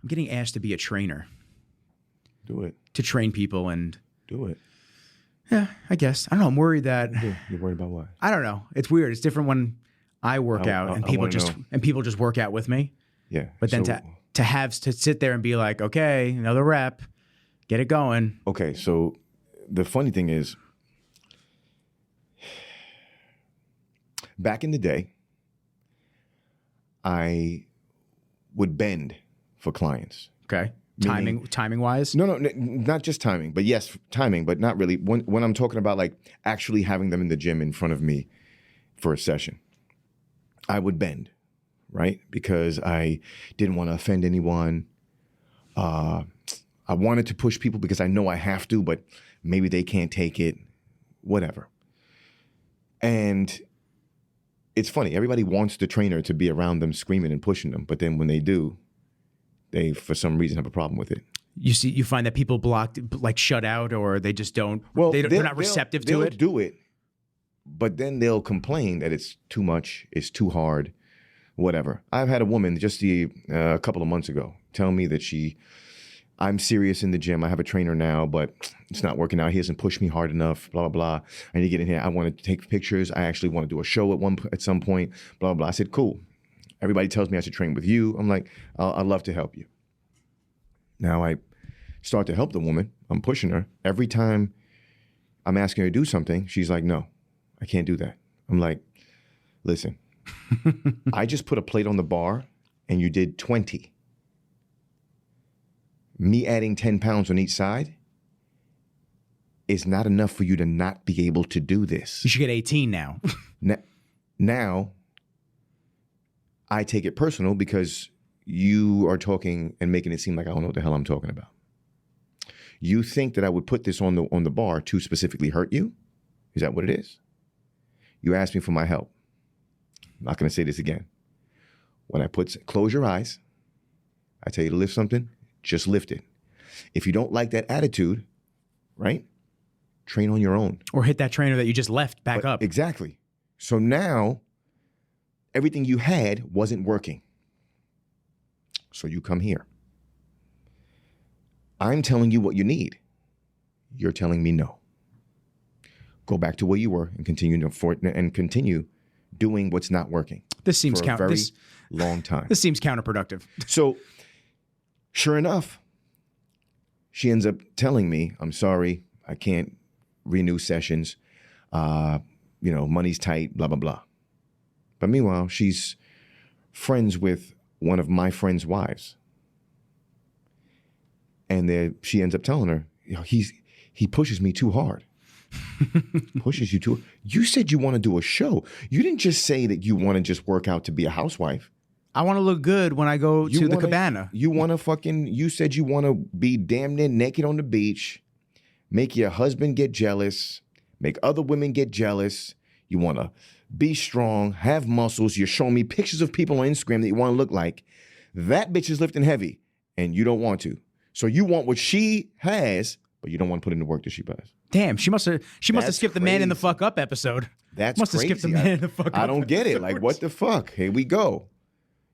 I'm getting asked to be a trainer. Do it. To train people and... Do it. Yeah, I guess. I don't know. I'm worried that... You're worried about what? I don't know. It's weird. It's different when I work out and people just work out with me. Yeah. But then to sit there and be like, okay, another rep, get it going. Okay, so the funny thing is, back in the day, I would bend for clients. Okay. Timing wise? No, not just timing, but yes, timing, but not really. When I'm talking about like actually having them in the gym in front of me for a session, I would bend, right? Because I didn't want to offend anyone. I wanted to push people because I know I have to, but maybe they can't take it, whatever. And it's funny. Everybody wants the trainer to be around them screaming and pushing them. But then when they do, they, for some reason, have a problem with it. You find that people blocked, like shut out, or they just don't, they're not receptive to it? They'll do it, but then they'll complain that it's too much, it's too hard, whatever. I've had a woman just a couple of months ago tell me that I'm serious in the gym. I have a trainer now, but it's not working out. He hasn't pushed me hard enough, blah, blah, blah. I need to get in here. I want to take pictures. I actually want to do a show at some point, blah, blah, blah. I said, cool. Everybody tells me I should train with you. I'm like, I'd love to help you. Now I start to help the woman. I'm pushing her. Every time I'm asking her to do something, she's like, no, I can't do that. I'm like, listen, I just put a plate on the bar and you did 20. Me adding 10 pounds on each side is not enough for you to not be able to do this. You should get 18 now. Now, I take it personal because you are talking and making it seem like I don't know what the hell I'm talking about. You think that I would put this on the bar to specifically hurt you? Is that what it is? You asked me for my help. I'm not going to say this again. When close your eyes, I tell you to lift something, just lift it. If you don't like that attitude, right? Train on your own. Or hit that trainer that you just left back up. Exactly. So now, everything you had wasn't working. So you come here. I'm telling you what you need. You're telling me no. Go back to where you were and continue doing what's not working. This seems for a very long time. This seems counterproductive. So, sure enough, she ends up telling me, I'm sorry, I can't renew sessions. Money's tight, blah, blah, blah. But meanwhile, she's friends with one of my friend's wives. And she ends up telling her, he pushes me too hard. Pushes you too. You said you want to do a show. You didn't just say that you want to just work out to be a housewife. I want to look good when I go to the cabana. You said you want to be damn near naked on the beach, make your husband get jealous, make other women get jealous. You want to be strong, have muscles. You're showing me pictures of people on Instagram that you want to look like. That bitch is lifting heavy and you don't want to. So you want what she has, but you don't want to put in the work that she does. Damn, she must have skipped the man in the fuck up episode. That's must crazy. Have skipped the man in the fuck up. I don't get it. Like, what the fuck? Here we go.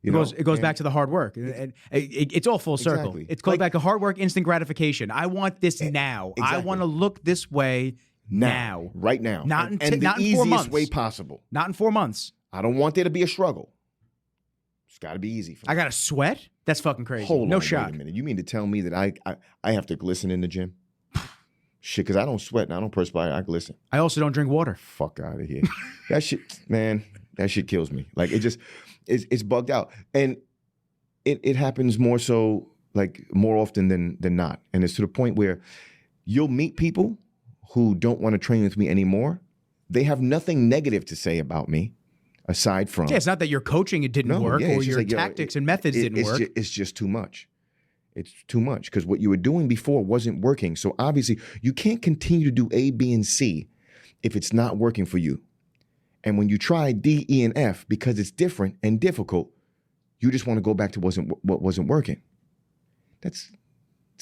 It goes back to the hard work. It's all full circle. Exactly. It goes back to hard work, instant gratification. I want this now. Exactly. I want to look this way now. Right now. Not in 4 months. And the easiest way possible. Not in 4 months. I don't want there to be a struggle. It's got to be easy for me. I got to sweat? That's fucking crazy. Hold no on, shot. Wait a minute. You mean to tell me that I have to glisten in the gym? Shit, because I don't sweat and I don't perspire. I glisten. I also don't drink water. Fuck out of here. That shit, man, that shit kills me. Like, it's bugged out. And it happens more often than not. And it's to the point where you'll meet people who don't want to train with me anymore. They have nothing negative to say about me aside from... Yeah, it's not that your coaching didn't work or your tactics and methods didn't work. It's just too much. It's too much because what you were doing before wasn't working. So obviously, you can't continue to do A, B, and C if it's not working for you. And when you try D, E, and F, because it's different and difficult, you just want to go back to what wasn't working. It's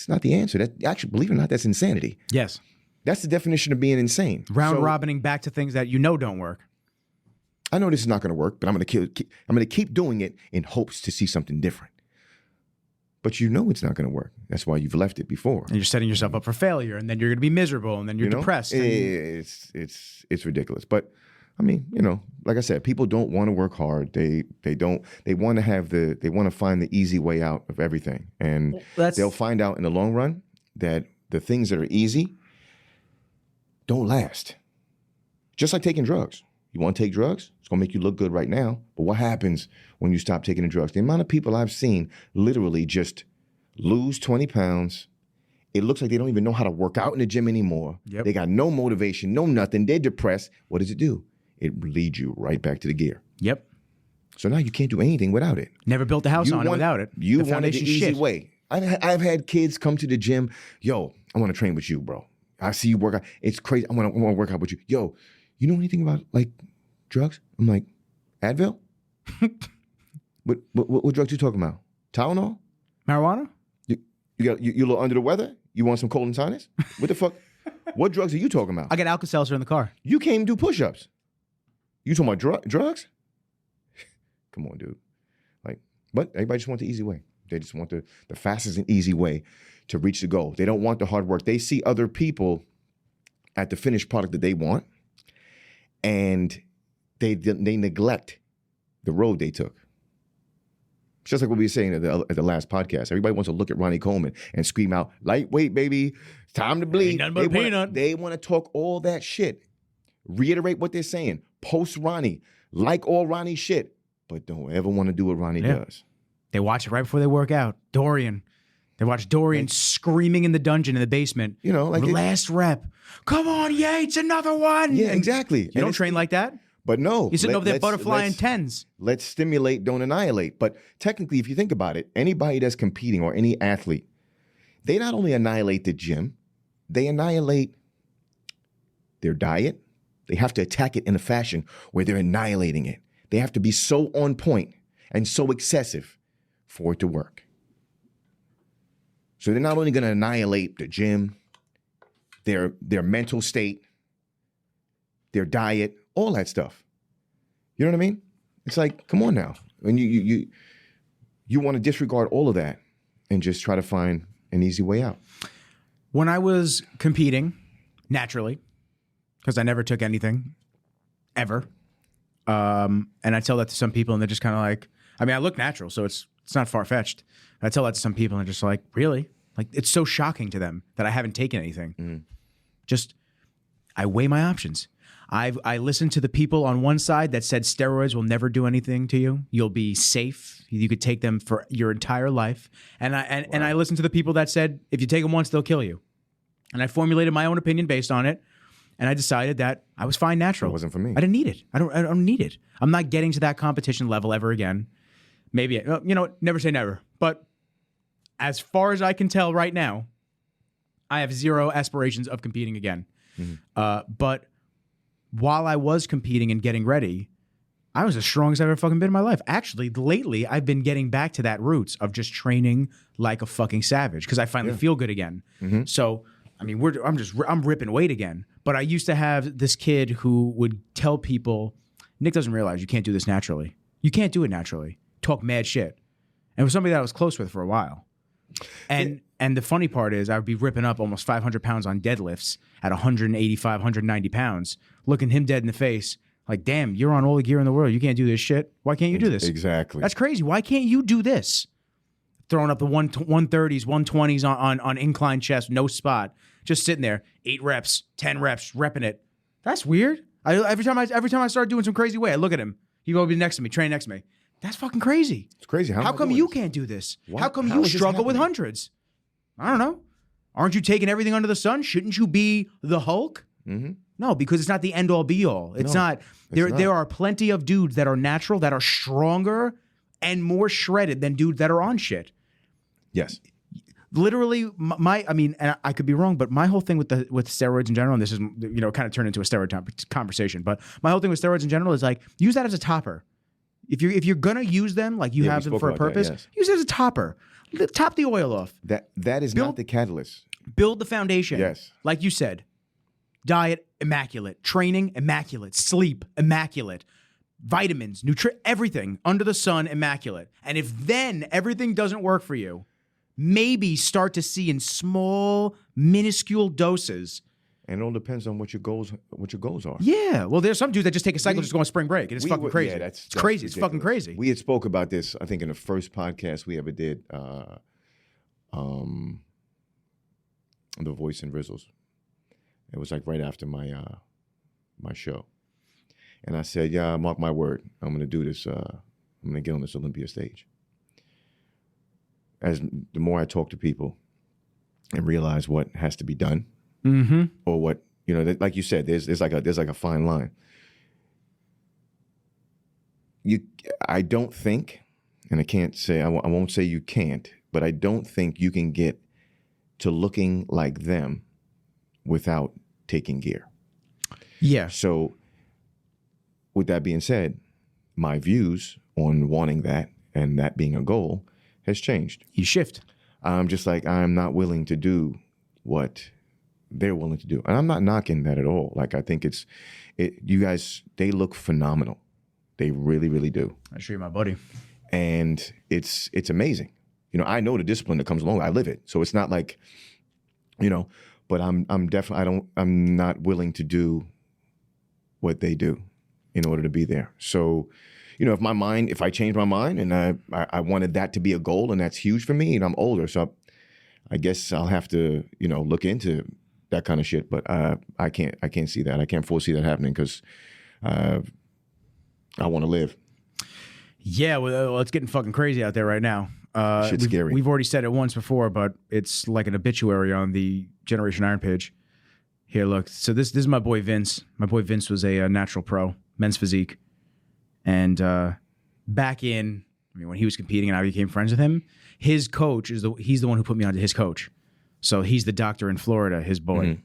not the answer. That actually, believe it or not, that's insanity. Yes. That's the definition of being insane. Robining back to things that you know don't work. I know this is not going to work, but I'm going to keep doing it in hopes to see something different. but you know it's not going to work. That's why you've left it before. And you're setting yourself up for failure, and then you're going to be miserable, and then you're depressed. It's ridiculous. But I mean, like I said, people don't want to work hard. They want to find the easy way out of everything. And they'll find out in the long run that the things that are easy don't last. Just like taking drugs. You want to take drugs? It's going to make you look good right now. But what happens when you stop taking the drugs? The amount of people I've seen literally just lose 20 pounds. It looks like they don't even know how to work out in the gym anymore. Yep. They got no motivation, no nothing. They're depressed. What does it do? It leads you right back to the gear. Yep. So now you can't do anything without it. Never built a house on it without it. You wanted the easy way. I've had kids come to the gym. Yo, I want to train with you, bro. I see you work out. It's crazy. I want to work out with you. Yo, you know anything about like drugs? I'm like, Advil? What drugs you talking about? Tylenol? Marijuana? You a little under the weather? You want some colon sinus? What the fuck? What drugs are you talking about? I got Alka-Seltzer in the car. You can't even do push-ups. You talking about drugs? Come on, dude. But everybody just want the easy way. They just want the fastest and easy way to reach the goal. They don't want the hard work. They see other people at the finished product that they want, and they neglect the road they took. It's just like what we were saying at the last podcast. Everybody wants to look at Ronnie Coleman and scream out, lightweight, baby, it's time to bleed. Ain't nothing but a peanut. They want to talk all that shit. Reiterate what they're saying. Post Ronnie. Like all Ronnie shit. But don't ever want to do what Ronnie does. They watch it right before they work out. Dorian. They watch Dorian screaming in the dungeon in the basement. Last rep. Come on, Yates, another one. Yeah, exactly. You don't train like that? But no. You're sitting over there butterflying tens. Let's stimulate, don't annihilate. But technically, if you think about it, anybody that's competing or any athlete, they not only annihilate the gym, they annihilate their diet. They have to attack it in a fashion where they're annihilating it. They have to be so on point and so excessive for it to work. So they're not only going to annihilate the gym, their mental state, their diet, all that stuff. You know what I mean? It's like, come on now. And you want to disregard all of that and just try to find an easy way out. When I was competing, naturally, because I never took anything, ever, and I tell that to some people and they're just kind of like, I mean, I look natural, so it's not far-fetched. I tell that to some people and they're just like, really? Like, it's so shocking to them that I haven't taken anything. Mm. Just, I weigh my options. I listened to the people on one side that said steroids will never do anything to you. You'll be safe. You could take them for your entire life. And I listened to the people that said if you take them once, they'll kill you. And I formulated my own opinion based on it. And I decided that I was fine natural. It wasn't for me. I didn't need it. I don't need it. I'm not getting to that competition level ever again. Maybe, never say never. But as far as I can tell right now, I have zero aspirations of competing again. Mm-hmm. But while I was competing and getting ready, I was as strong as I've ever fucking been in my life. Actually, lately, I've been getting back to that roots of just training like a fucking savage because I finally feel good again. Mm-hmm. So, I mean, I'm ripping weight again. But I used to have this kid who would tell people, Nick doesn't realize you can't do this naturally. You can't do it naturally. Talk mad shit. And it was somebody that I was close with for a while. And the funny part is I would be ripping up almost 500 pounds on deadlifts at 185, 190 pounds, looking him dead in the face like, damn, you're on all the gear in the world. You can't do this shit. Why can't you do this? Exactly. That's crazy. Why can't you do this? Throwing up the 130s, 120s on incline chest, no spot, just sitting there, 8 reps, 10 reps, repping it. That's weird. Every time I start doing some crazy way, I look at him. He go be next to me, train next to me. That's fucking crazy. It's crazy. How come you can't do this? How come you struggle with hundreds? I don't know. Aren't you taking everything under the sun? Shouldn't you be the Hulk? Mm-hmm. No, because it's not the end all be all. It's not. There are plenty of dudes that are natural, that are stronger and more shredded than dudes that are on shit. Yes. Literally, and I could be wrong, but my whole thing with steroids in general, and this is kind of turned into a steroid conversation, but my whole thing with steroids in general is like use that as a topper. If you're gonna use them, like you have them for a purpose, use it as a topper. Top the oil off. That is not the catalyst. Build the foundation. Yes. Like you said, diet immaculate, training immaculate, sleep immaculate, vitamins, everything under the sun immaculate. And if then everything doesn't work for you, maybe start to see in small, minuscule doses. And it all depends on what your goals are. Yeah. Well, there's some dudes that just take a cycle just go on spring break. And it's fucking crazy. Yeah, it's crazy. Ridiculous. It's fucking crazy. We had spoke about this, I think, in the first podcast we ever did, The Voice and Rizzles. It was like right after my show. And I said, yeah, mark my word, I'm going to do this. I'm going to get on this Olympia stage. As the more I talk to people and realize what has to be done, or what, like you said, there's like a fine line. I don't think, and I can't say, I won't say you can't, but I don't think you can get to looking like them without taking gear. Yeah. So with that being said, my views on wanting that and that being a goal has changed. You shift. I'm just like, I'm not willing to do what they're willing to do. And I'm not knocking that at all. Like, I think you guys, they look phenomenal. They really, really do. I show you my buddy. And it's amazing. I know the discipline that comes along. I live it. So it's not like, but I'm definitely, I'm not willing to do what they do in order to be there. So, if I change my mind and I wanted that to be a goal and that's huge for me, and I'm older, so I guess I'll have to, look into that kind of shit. But I can't see that. I can't foresee that happening because I want to live. Yeah, well, it's getting fucking crazy out there right now. Shit's scary. We've already said it once before, but it's like an obituary on the Generation Iron page. Here, look. So this is my boy Vince. My boy Vince was a natural pro, men's physique. And back in, when he was competing and I became friends with him, his coach he's the one who put me onto his coach. So he's the doctor in Florida, his boy.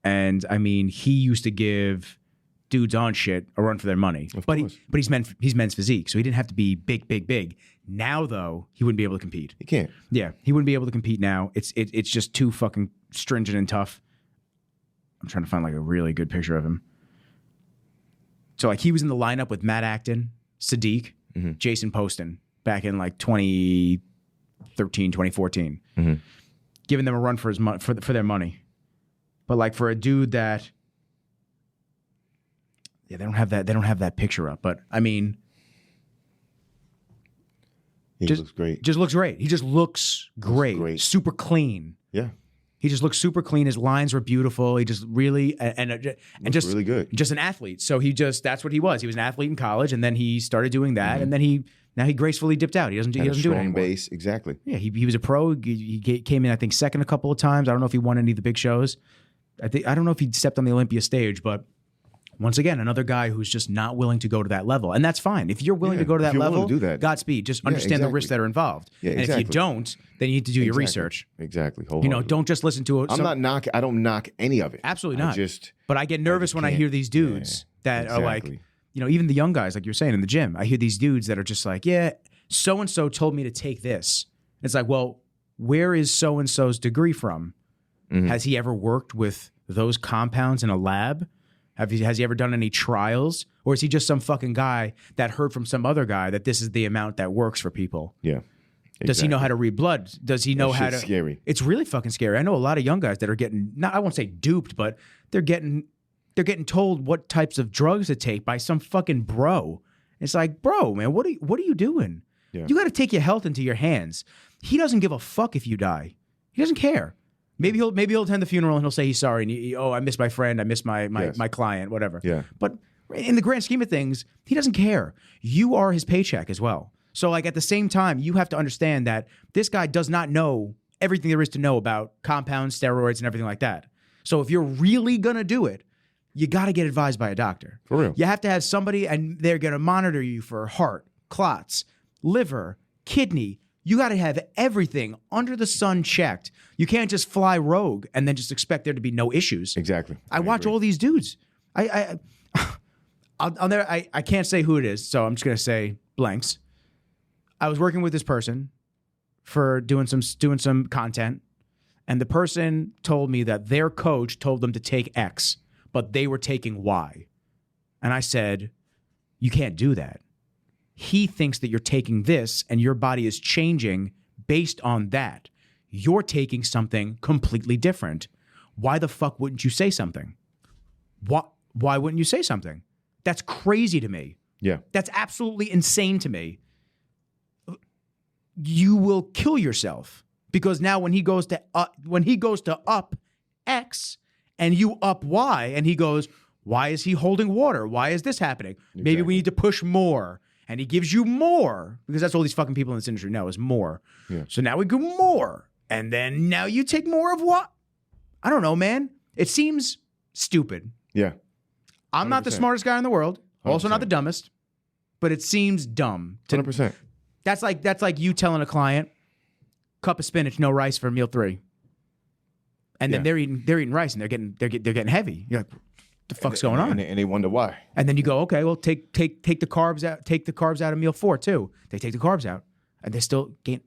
And he used to give dudes on shit a run for their money. But he's men's physique, so he didn't have to be big. Now though, he wouldn't be able to compete. He can't. Yeah, he wouldn't be able to compete now. It's just too fucking stringent and tough. I'm trying to find like a really good picture of him. So like he was in the lineup with Matt Acton, Sadiq, Jason Poston back in like 2013, 2014, giving them a run for for their money. But like for a dude that, they don't have that picture up. But he looks great. Just looks great. He just looks great. Super clean. Yeah. He just looks super clean. His lines were beautiful. He just really and just really good. Just an athlete. So that's what he was. He was an athlete in college, and then he started doing that, and then now he gracefully dipped out. He doesn't do it anymore. Strong base, exactly. Yeah, he was a pro. He came in, I think, second a couple of times. I don't know if he won any of the big shows. I don't know if he stepped on the Olympia stage, but once again, another guy who's just not willing to go to that level. And that's fine. If you're willing to go to that level, do that. Godspeed. Just understand the risks that are involved. Yeah, and if you don't, then you need to do your research. Exactly. Don't just listen to it. I don't knock any of it. Absolutely not. But I get nervous when I hear these dudes that are like, even the young guys, like you're saying in the gym. I hear these dudes that are just like, yeah, so-and-so told me to take this. It's like, well, where is so-and-so's degree from? Has he ever worked with those compounds in a lab? Has he ever done any trials? Or is he just some fucking guy that heard from some other guy that this is the amount that works for people? Yeah. Exactly. Does he know how to read blood? Does he know how to... scary. It's really fucking scary. I know a lot of young guys that are getting, I won't say duped, but they're getting told what types of drugs to take by some fucking bro. It's like, bro, man, what are you doing? Yeah. You got to take your health into your hands. He doesn't give a fuck if you die. He doesn't care. Maybe he'll attend the funeral and he'll say he's sorry. And I miss my friend. I miss my client, whatever. Yeah. But in the grand scheme of things, he doesn't care. You are his paycheck as well. So like at the same time, you have to understand that this guy does not know everything there is to know about compounds, steroids, and everything like that. So if you're really going to do it, you got to get advised by a doctor. For real. You have to have somebody, and they're going to monitor you for heart, clots, liver, kidney. You got to have everything under the sun checked. You can't just fly rogue and then just expect there to be no issues. Exactly. I watch all these dudes. I can't say who it is, so I'm just going to say blanks. I was working with this person for doing some content, and the person told me that their coach told them to take X, but they were taking Y. And I said, you can't do that. He thinks that you're taking this and your body is changing based on that, you're taking something completely different. Why the fuck wouldn't you say something? Why wouldn't you say something? That's crazy to me. Yeah. That's absolutely insane to me. You will kill yourself because now when he goes to up X and you up Y and he goes, why is he holding water? Why is this happening? Exactly. Maybe we need to push more. And he gives you more because that's all these fucking people in this industry know is more. Yeah. So now we go more. And then now you take more of what? I don't know, man. It seems stupid. Yeah. 100%. I'm not the smartest guy in the world. 100%. Also not the dumbest. But it seems dumb. 100%. That's like you telling a client, cup of spinach, no rice for meal 3. And then they're eating rice and they're getting heavy. You're like, the fuck's going on? And they wonder why. And then you go, okay, well, take the carbs out. Take the carbs out of meal 4 too. They take the carbs out, and they still gain.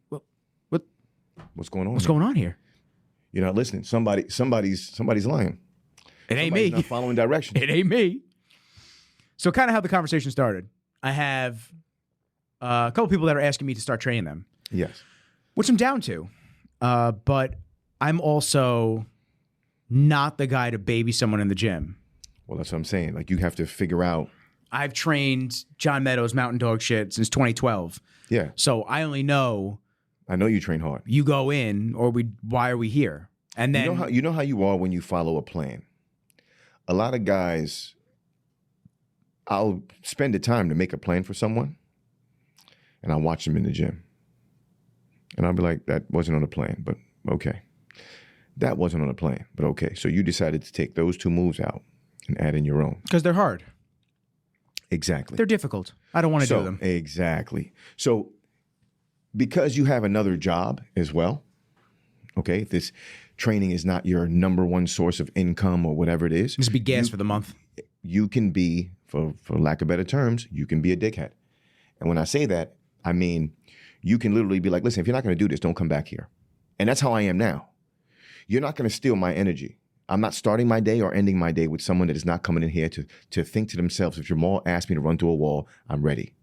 What's going on? What's going on here? You're not listening. Somebody's lying. It ain't me. Not following directions. It ain't me. So, kind of how the conversation started. I have a couple people that are asking me to start training them. Yes. Which I'm down to, but I'm also not the guy to baby someone in the gym. Well, that's what I'm saying. Like, you have to figure out. I've trained John Meadows mountain dog shit since 2012. Yeah. So I only know. I know you train hard. You go in, or why are we here? And then you know how you are when you follow a plan. A lot of guys, I'll spend the time to make a plan for someone, and I'll watch them in the gym. And I'll be like, that wasn't on the plan, but okay. That wasn't on the plan, but okay. So you decided to take those 2 moves out and add in your own. Because they're hard. Exactly. They're difficult. I don't want to do them. Exactly. So because you have another job as well, okay, if this training is not your number one source of income or whatever it is. Just be gas for the month. You can be, for lack of better terms, you can be a dickhead. And when I say that, I mean, you can literally be like, listen, if you're not going to do this, don't come back here. And that's how I am now. You're not going to steal my energy. I'm not starting my day or ending my day with someone that is not coming in here to think to themselves, if Jamal asked me to run through a wall, I'm ready.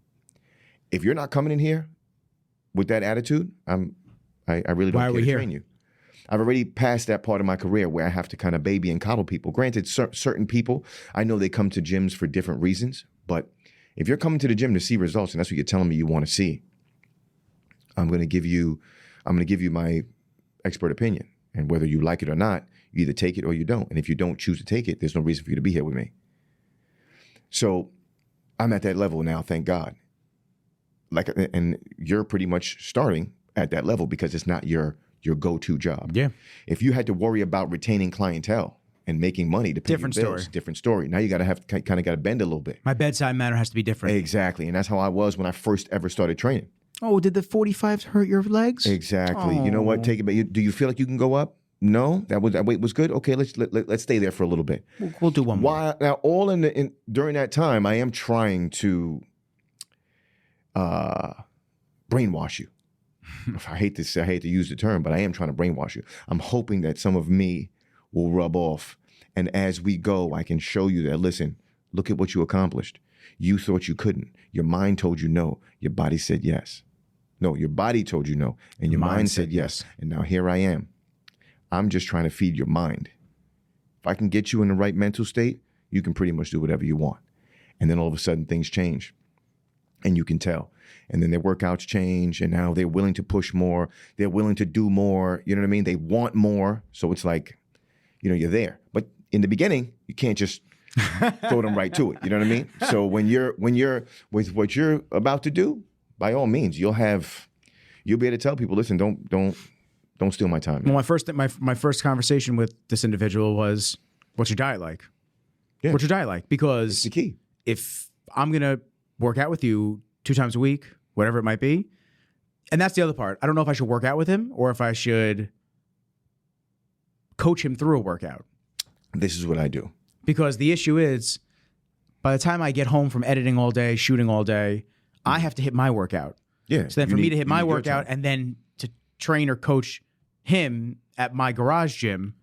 If you're not coming in here with that attitude, I really don't care to train you. I've already passed that part of my career where I have to kind of baby and coddle people. Granted, certain people, I know they come to gyms for different reasons, but if you're coming to the gym to see results and that's what you're telling me you want to see, I'm going to give you my expert opinion. And whether you like it or not, you either take it or you don't. And if you don't choose to take it, there's no reason for you to be here with me. So I'm at that level now, thank God. And you're pretty much starting at that level because it's not your go-to job. Yeah. If you had to worry about retaining clientele and making money to pay your bills, different story. Now you got to bend a little bit. My bedside manner has to be different. Exactly. And that's how I was when I first ever started training. Oh, did the 45s hurt your legs? Exactly. Oh. You know what? Take it back. Do you feel like you can go up? No, that weight was good. Okay, let's stay there for a little bit. We'll do one more. Now, during that time, I am trying to brainwash you. I hate to use the term, but I am trying to brainwash you. I'm hoping that some of me will rub off, and as we go, I can show you that. Listen, look at what you accomplished. You thought you couldn't. Your mind told you no. Your body said yes. No, your body told you no, and your mind said yes. And now here I am. I'm just trying to feed your mind. If I can get you in the right mental state, you can pretty much do whatever you want. And then all of a sudden things change and you can tell. And then their workouts change and now they're willing to push more. They're willing to do more. You know what I mean? They want more. So it's like, you're there. But in the beginning, you can't just throw them right to it. You know what I mean? So when you're with what you're about to do, by all means, you'll be able to tell people, listen, don't steal my time. Well, my first conversation with this individual was, what's your diet like? Yeah. What's your diet like? Because it's the key. If I'm going to work out with you 2 times a week, whatever it might be, and that's the other part. I don't know if I should work out with him or if I should coach him through a workout. This is what I do. Because the issue is, by the time I get home from editing all day, shooting all day, I have to hit my workout. Yeah. So then for me to hit my workout and then to train or coach him at my garage gym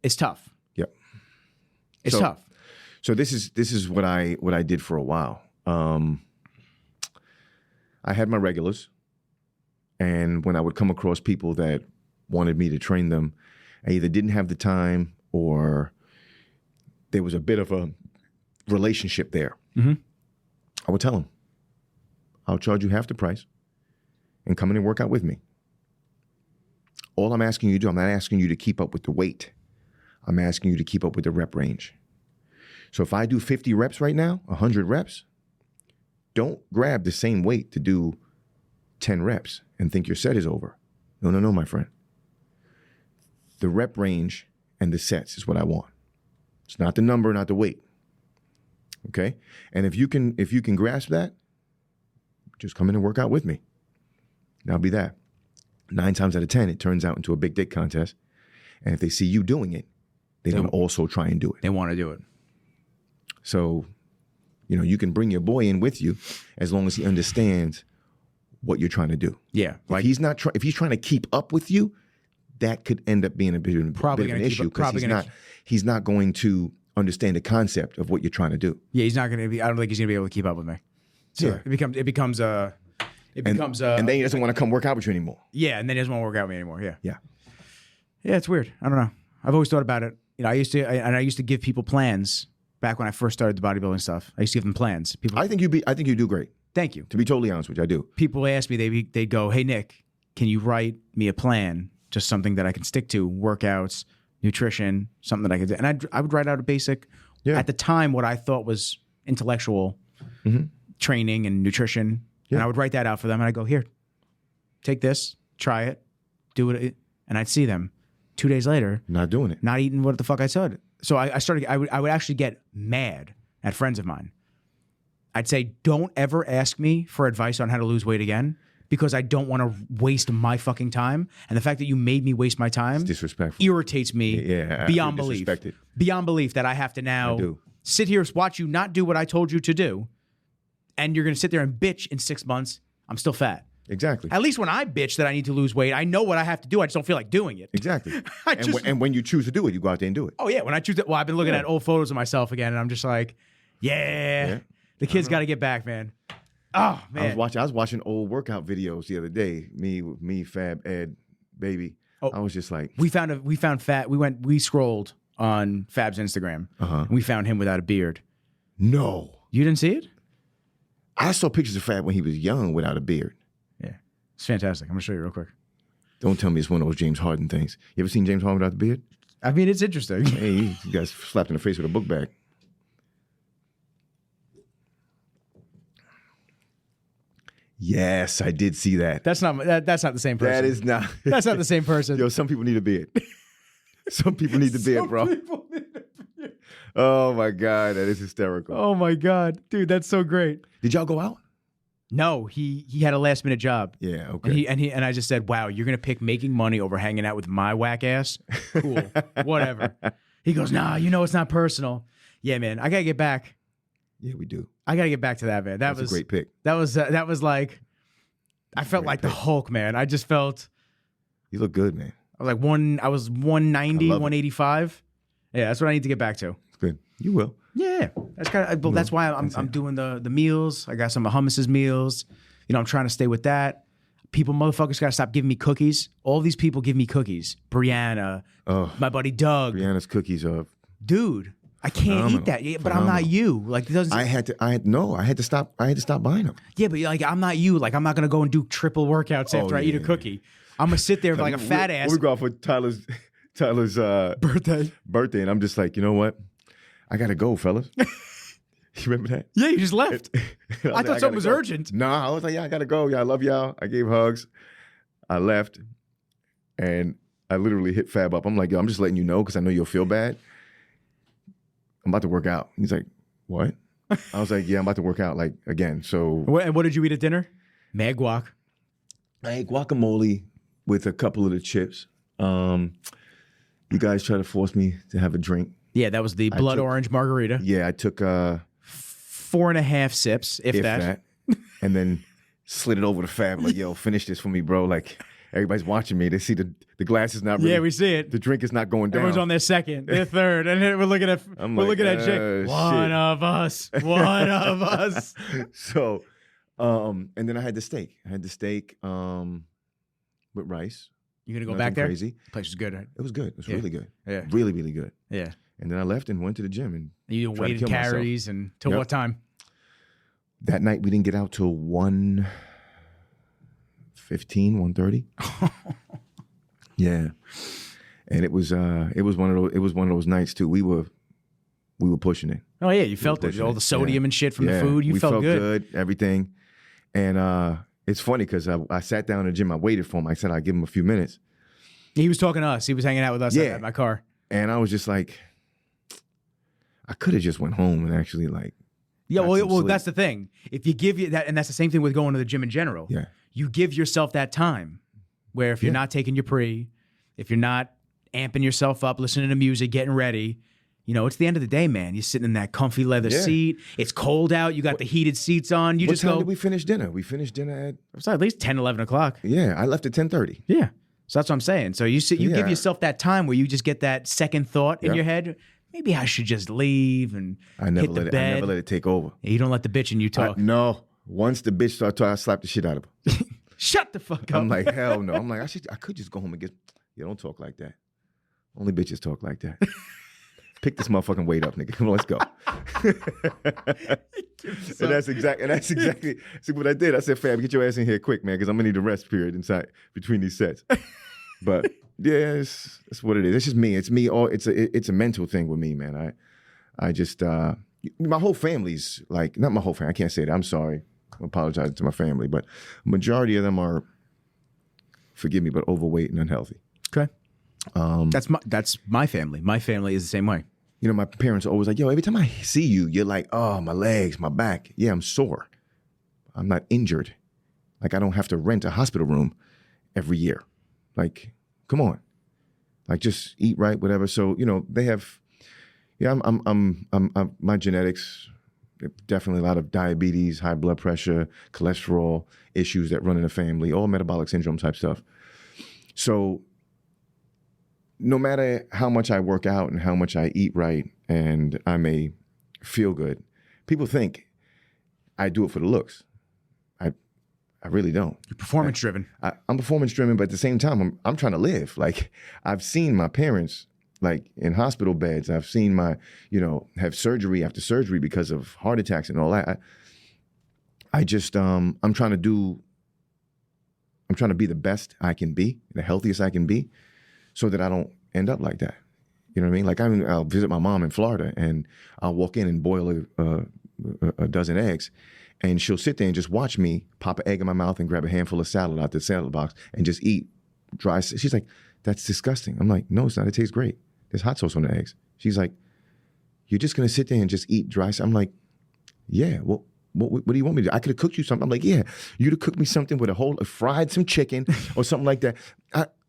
is tough. Yep. It's tough. So this is what I did for a while. I had my regulars, And when I would come across people that wanted me to train them, I either didn't have the time or there was a bit of a relationship there. Mm-hmm. I would tell them, I'll charge you half the price and come in and work out with me. All I'm asking you to do, I'm not asking you to keep up with the weight. I'm asking you to keep up with the rep range. So if I do 50 reps right now, 100 reps, don't grab the same weight to do 10 reps and think your set is over. No, my friend. The rep range and the sets is what I want. It's not the number, not the weight. Okay? And if you can grasp that, just come in and work out with me. Now be that. 9 times out of 10, it turns out into a big dick contest. And if they see you doing it, they're going to also try and do it. They want to do it. So, you can bring your boy in with you as long as he understands what you're trying to do. Yeah. Like if he's trying to keep up with you, that could end up being a bit of an issue because he's not going to understand the concept of what you're trying to do. Yeah, he's not going to be. I don't think he's going to be able to keep up with me. So Yeah. it becomes and then he doesn't want to come work out with you anymore. Yeah, and then he doesn't want to work out with me anymore. Yeah. Yeah. Yeah, it's weird. I don't know. I've always thought about it. I used to give people plans back when I first started the bodybuilding stuff. I used to give them plans. I think you do great. Thank you. To be totally honest with you, I do. People ask me, they'd go, "Hey Nick, can you write me a plan? Just something that I can stick to, workouts, nutrition, something that I could do." And I would write out a basic, at the time, what I thought was intellectual training and nutrition. Yeah. And I would write that out for them. And I'd go, "Here, take this, try it, do it." And I'd see them 2 days later. Not doing it. Not eating what the fuck I said. So I would actually get mad at friends of mine. I'd say, "Don't ever ask me for advice on how to lose weight again, because I don't want to waste my fucking time. And the fact that you made me waste my time irritates me beyond belief. Beyond belief that I have to now sit here, watch you not do what I told you to do, and you're going to sit there and bitch in 6 months. I'm still fat." Exactly. At least when I bitch that I need to lose weight, I know what I have to do. I just don't feel like doing it. Exactly. And when you choose to do it, you go out there and do it. Oh, yeah. When I choose to, I've been looking at old photos of myself again, and I'm just like, the kid's got to get back, man. Oh, man. I was watching old workout videos the other day. Me, Fab, Ed, Baby. I was just like, we found Fab. We scrolled on Fab's Instagram, and we found him without a beard. No. You didn't see it? I saw pictures of Fab when he was young without a beard. Yeah. It's fantastic. I'm going to show you real quick. Don't tell me it's one of those James Harden things. You ever seen James Harden without the beard? I mean, it's interesting. Hey, you guys slapped in the face with a book bag. Yes, I did see that. That's not the same person. That is not. That's not the same person. Yo, some people need a beard. Some people need the beard, bro. People need a beard. Oh my God, that is hysterical. Oh my God, dude, that's so great. Did y'all go out? No, he had a last minute job. Yeah, okay. And I just said, "Wow, you're gonna pick making money over hanging out with my whack ass? Cool, whatever." He goes, "Nah, it's not personal." Yeah, man, I gotta get back. Yeah, we do. I gotta get back to that, man. That was a great pick. That was like, I felt like the Hulk, man. I just felt. You look good, man. I was 190, 185. Yeah, that's what I need to get back to. It's good. You will. Yeah, that's why I'm doing the meals. I got some of Hummus's meals. I'm trying to stay with that. Motherfuckers gotta stop giving me cookies. All these people give me cookies. Brianna, my buddy Doug. Brianna's cookies are. Dude, I can't eat that. But I'm not you. Like it doesn't. I had to stop buying them. Yeah, but I'm not you. Like I'm not gonna go and do triple workouts after I eat a cookie. I'm gonna sit there like a fat ass. We go out for Tyler's birthday, and I'm just like, you know what? I gotta go, fellas. You remember that? Yeah, you just left. I thought something was urgent. Nah, I was like, yeah, I gotta go. Yeah, I love y'all. I gave hugs. I left, and I literally hit Fab up. I'm like, yo, I'm just letting you know because I know you'll feel bad. I'm about to work out. He's like, what? I was like, yeah, I'm about to work out like again. So, and what did you eat at dinner? Mad guac. I ate guacamole with a couple of the chips. You guys try to force me to have a drink. Yeah, that was the blood orange margarita. Yeah, I took 4.5 sips, if that. And then slid it over to Fab. Like, yo, finish this for me, bro. Like, everybody's watching me. They see the glass is not really. Yeah, we see it. The drink is not going down. Everyone's on their second, their third, and then we're looking at Jake. One of us. One of us. So, and then I had the steak. with rice. You gonna go Nothing back there? crazy. The place was good, right? It was good. It was Yeah. really good. Yeah. Really, really good. Yeah. And then I left and went to the gym and You tried to weighted kill myself. carries and till Yep. what time? That night we didn't get out till 1:15, 1:30. Yeah. And it was one of those nights too. We were pushing it. Oh yeah, you felt it. All the sodium and shit from the food. You we felt good. everything. And it's funny because I sat down in the gym. I waited for him. I said I'd give him a few minutes. He was talking to us. He was hanging out with us Yeah. at my car. And I was just like, I could have just went home and actually like. Yeah, got well, some well, sleep. that's the thing. If you give you that, and that's the same thing with going to the gym in general. Yeah. You give yourself that time where if you're not taking your pre, if you're not amping yourself up, listening to music, getting ready, you know, it's the end of the day, man. You're sitting in that comfy leather seat. It's cold out. You got the heated seats on. You What just time go. did we finish dinner? We finished dinner at. It's at least 10, 11 o'clock. Yeah, I left at 10:30. Yeah. So that's what I'm saying. So you give Yeah. yourself that time where you just get that second thought in Yep. your head. Maybe I should just leave and I never hit the let bed. I never let it take over. You don't let the bitch in you talk. No. Once the bitch started talking, I slapped the shit out of her. Shut the fuck up. I'm like, hell no. I'm like, I could just go home and get. Yeah, don't talk like that. Only bitches talk like that. Pick this motherfucking weight up, nigga. Come on, let's go. and that's exactly see what I did. I said, fam, get your ass in here quick, man, because I'm gonna need a rest period inside between these sets. But yeah, it's what it is. It's just me. It's me. It's a mental thing with me, man. I just my whole family's like, not my whole family. I can't say that. I'm sorry. I apologize to my family, but majority of them are, forgive me, but overweight and unhealthy. Okay. That's my family. My family is the same way. You know, my parents are always like, yo, every time I see you, you're like, oh, my legs, my back. Yeah, I'm sore. I'm not injured. Like, I don't have to rent a hospital room every year. Like, come on. Like, just eat right, whatever. So, you know, they have, yeah, I'm my genetics, definitely a lot of diabetes, high blood pressure, cholesterol issues that run in the family, all metabolic syndrome type stuff. So, no matter how much I work out and how much I eat right and I may feel good, people think I do it for the looks. I really don't. You're performance driven. I'm performance driven, but at the same time, I'm trying to live. Like, I've seen my parents like in hospital beds. I've seen have surgery after surgery because of heart attacks and all that. I just, I'm trying to be the best I can be, the healthiest I can be, so that I don't end up like that. You know what I mean? Like, I'll visit my mom in Florida and I'll walk in and boil a dozen eggs, and she'll sit there and just watch me pop an egg in my mouth and grab a handful of salad out the salad box and just eat dry. She's like, that's disgusting. I'm like, no, it's not. It tastes great. There's hot sauce on the eggs. She's like, you're just going to sit there and just eat dry. I'm like, yeah, well, what do you want me to do? I could have cooked you something. I'm like, yeah, you'd have cooked me something with fried some chicken or something like that.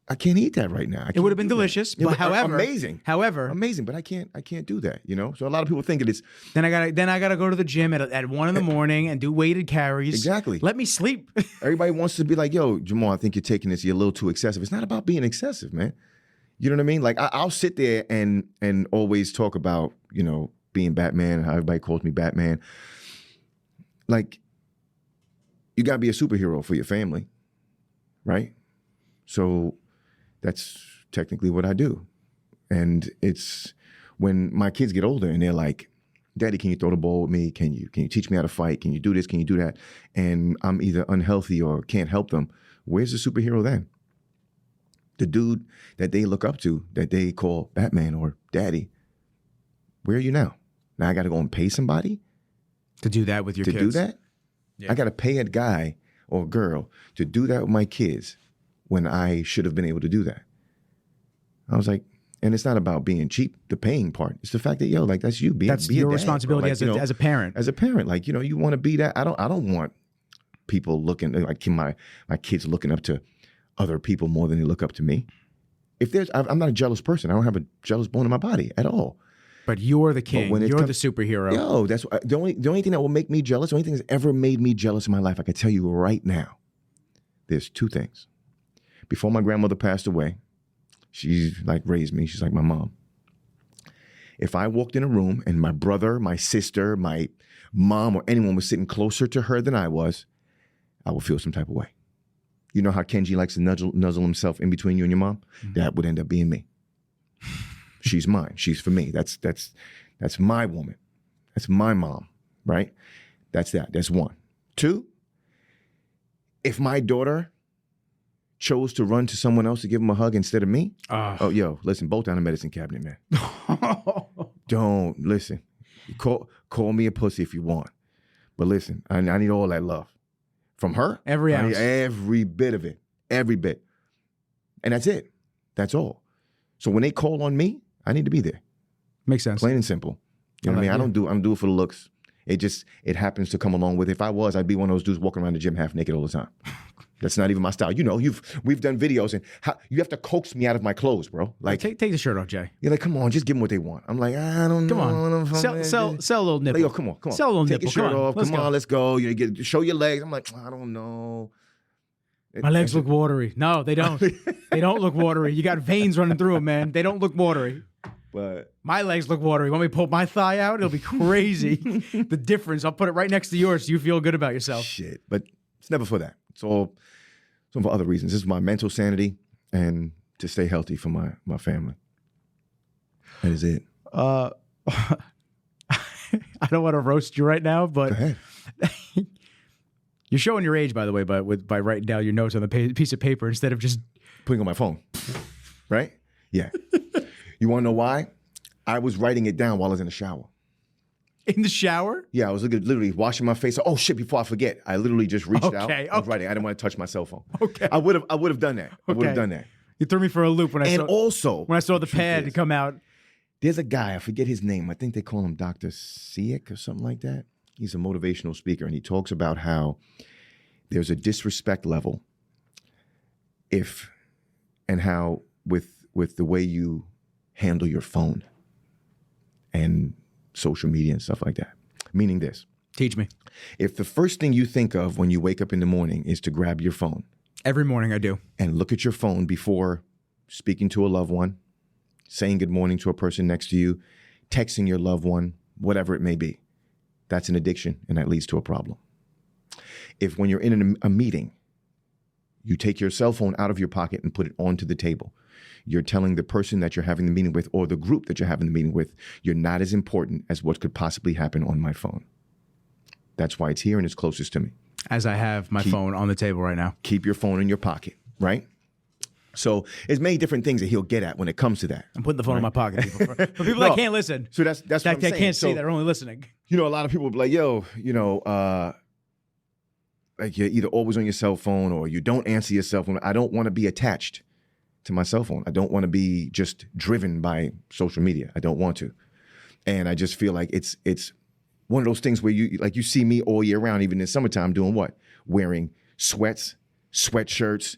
I can't eat that right now. It would have been delicious, but however, amazing. Amazing, but I can't do that, you know? So a lot of people think it is. Then I gotta go to the gym at 1 a.m. and do weighted carries. Exactly. Let me sleep. Everybody wants to be like, yo, Jamal, I think you're taking this, you're a little too excessive. It's not about being excessive, man. You know what I mean? Like, I'll sit there and always talk about, you know, being Batman and how everybody calls me Batman. Like, you gotta be a superhero for your family, right? So that's technically what I do. And it's when my kids get older and they're like, Daddy, can you throw the ball with me? Can you teach me how to fight? Can you do this? Can you do that? And I'm either unhealthy or can't help them. Where's the superhero then? The dude that they look up to, that they call Batman or Daddy, where are you now? Now I got to go and pay somebody To do that with your to kids. do that? Yeah. I got to pay a guy or girl to do that with my kids when I should have been able to do that. I was like, and it's not about being cheap, the paying part. It's the fact that, yo, like, that's you. That's be a your dad, responsibility bro. Like, as a parent. As a parent, like, you know, you want to be that. I don't want people looking, like my kids looking up to other people more than they look up to me. I'm not a jealous person. I don't have a jealous bone in my body at all. But you're the king. when it You're comes- the superhero. Yo, that's the only thing that will make me jealous, the only thing that's ever made me jealous in my life, I can tell you right now, there's two things. Before my grandmother passed away, she like raised me. She's like my mom. If I walked in a room and my brother, my sister, my mom, or anyone was sitting closer to her than I was, I would feel some type of way. You know how Kenji likes to nuzzle himself in between you and your mom? That would end up being me. She's mine. She's for me. That's my woman. That's my mom, right? That's that. That's one. Two, if my daughter chose to run to someone else to give him a hug instead of me, oh, yo, listen, bolt down the medicine cabinet, man. Don't, listen. Call me a pussy if you want. But listen, I need all that love. From her? Every ounce. Every bit of it. Every bit. And that's it. That's all. So when they call on me, I need to be there. Makes sense. Plain and simple. You know what I mean? I don't do it for the looks. It happens to come along with it. If I was, I'd be one of those dudes walking around the gym half naked all the time. That's not even my style. You know, we've done videos and you have to coax me out of my clothes, bro. Like take the shirt off, Jay. You're like, come on, just give them what they want. I'm like, I don't know. Come on, sell a little nipple. Like, yo, come on. Sell a little Take nipple. your shirt off. Let's Come go. on, let's go. You show your legs. I'm like, I don't know. My legs look watery. No, they don't. They don't look watery. You got veins running through them, man. They don't look watery. But my legs look watery. Want me to pull my thigh out? It'll be crazy. The difference. I'll put it right next to yours so you feel good about yourself. Shit. But it's never for that. It's all for other reasons. This is my mental sanity and to stay healthy for my family. That is it. I don't want to roast you right now, but Go ahead. You're showing your age, by the way, by writing down your notes on the piece of paper instead of just putting on my phone. Right? Yeah. You want to know why? I was writing it down while I was in the shower. In the shower? Yeah, I was literally washing my face. Oh shit! Before I forget, I literally just reached out. Okay. I was writing. I didn't want to touch my cell phone. Okay. I would have done that. I would have done that. You threw me for a loop when I saw the pad come out. There's a guy, I forget his name. I think they call him Dr. Siak or something like that. He's a motivational speaker, and he talks about how there's a disrespect level how with the way you handle your phone and social media and stuff like that. Meaning this. Teach me. If the first thing you think of when you wake up in the morning is to grab your phone. Every morning I do. And look at your phone before speaking to a loved one, saying good morning to a person next to you, texting your loved one, whatever it may be. That's an addiction, and that leads to a problem. If when you're in a meeting, you take your cell phone out of your pocket and put it onto the table, you're telling the person that you're having the meeting with or the group that you're having the meeting with, you're not as important as what could possibly happen on my phone. That's why it's here and it's closest to me. As I have my phone on the table right now. Keep your phone in your pocket, right? So there's many different things that he'll get at when it comes to that. I'm putting the phone in my pocket. For people that can't listen. So that's what I'm saying. Can't see that are only listening. You know, a lot of people will be like, yo, like you're either always on your cell phone or you don't answer your cell phone. I don't want to be attached to my cell phone. I don't want to be just driven by social media. I don't want to. And I just feel like it's one of those things where you see me all year round, even in summertime, doing what? Wearing sweats, sweatshirts.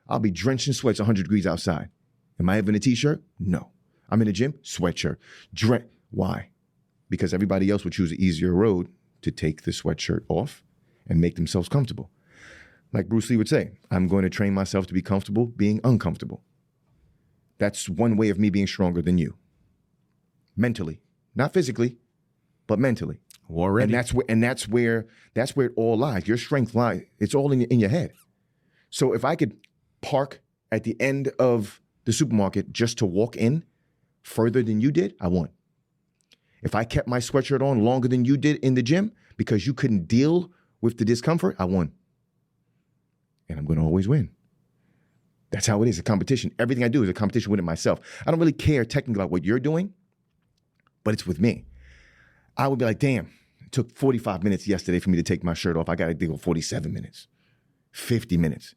I'll be drenched in sweats 100 degrees outside. Am I ever in a t-shirt? No. I'm in the gym, sweatshirt. Why? Because everybody else would choose an easier road to take the sweatshirt off and make themselves comfortable. Like Bruce Lee would say, I'm going to train myself to be comfortable being uncomfortable. That's one way of me being stronger than you. Mentally. Not physically, but mentally. Already. And that's where it all lies. Your strength lies. It's all in your head. So if I could park at the end of the supermarket just to walk in further than you did, I won. If I kept my sweatshirt on longer than you did in the gym because you couldn't deal with the discomfort, I won. And I'm going to always win. That's how it is, a competition. Everything I do is a competition with myself. I don't really care technically about what you're doing, but it's with me. I would be like, damn, it took 45 minutes yesterday for me to take my shirt off. I got to go 47 minutes, 50 minutes,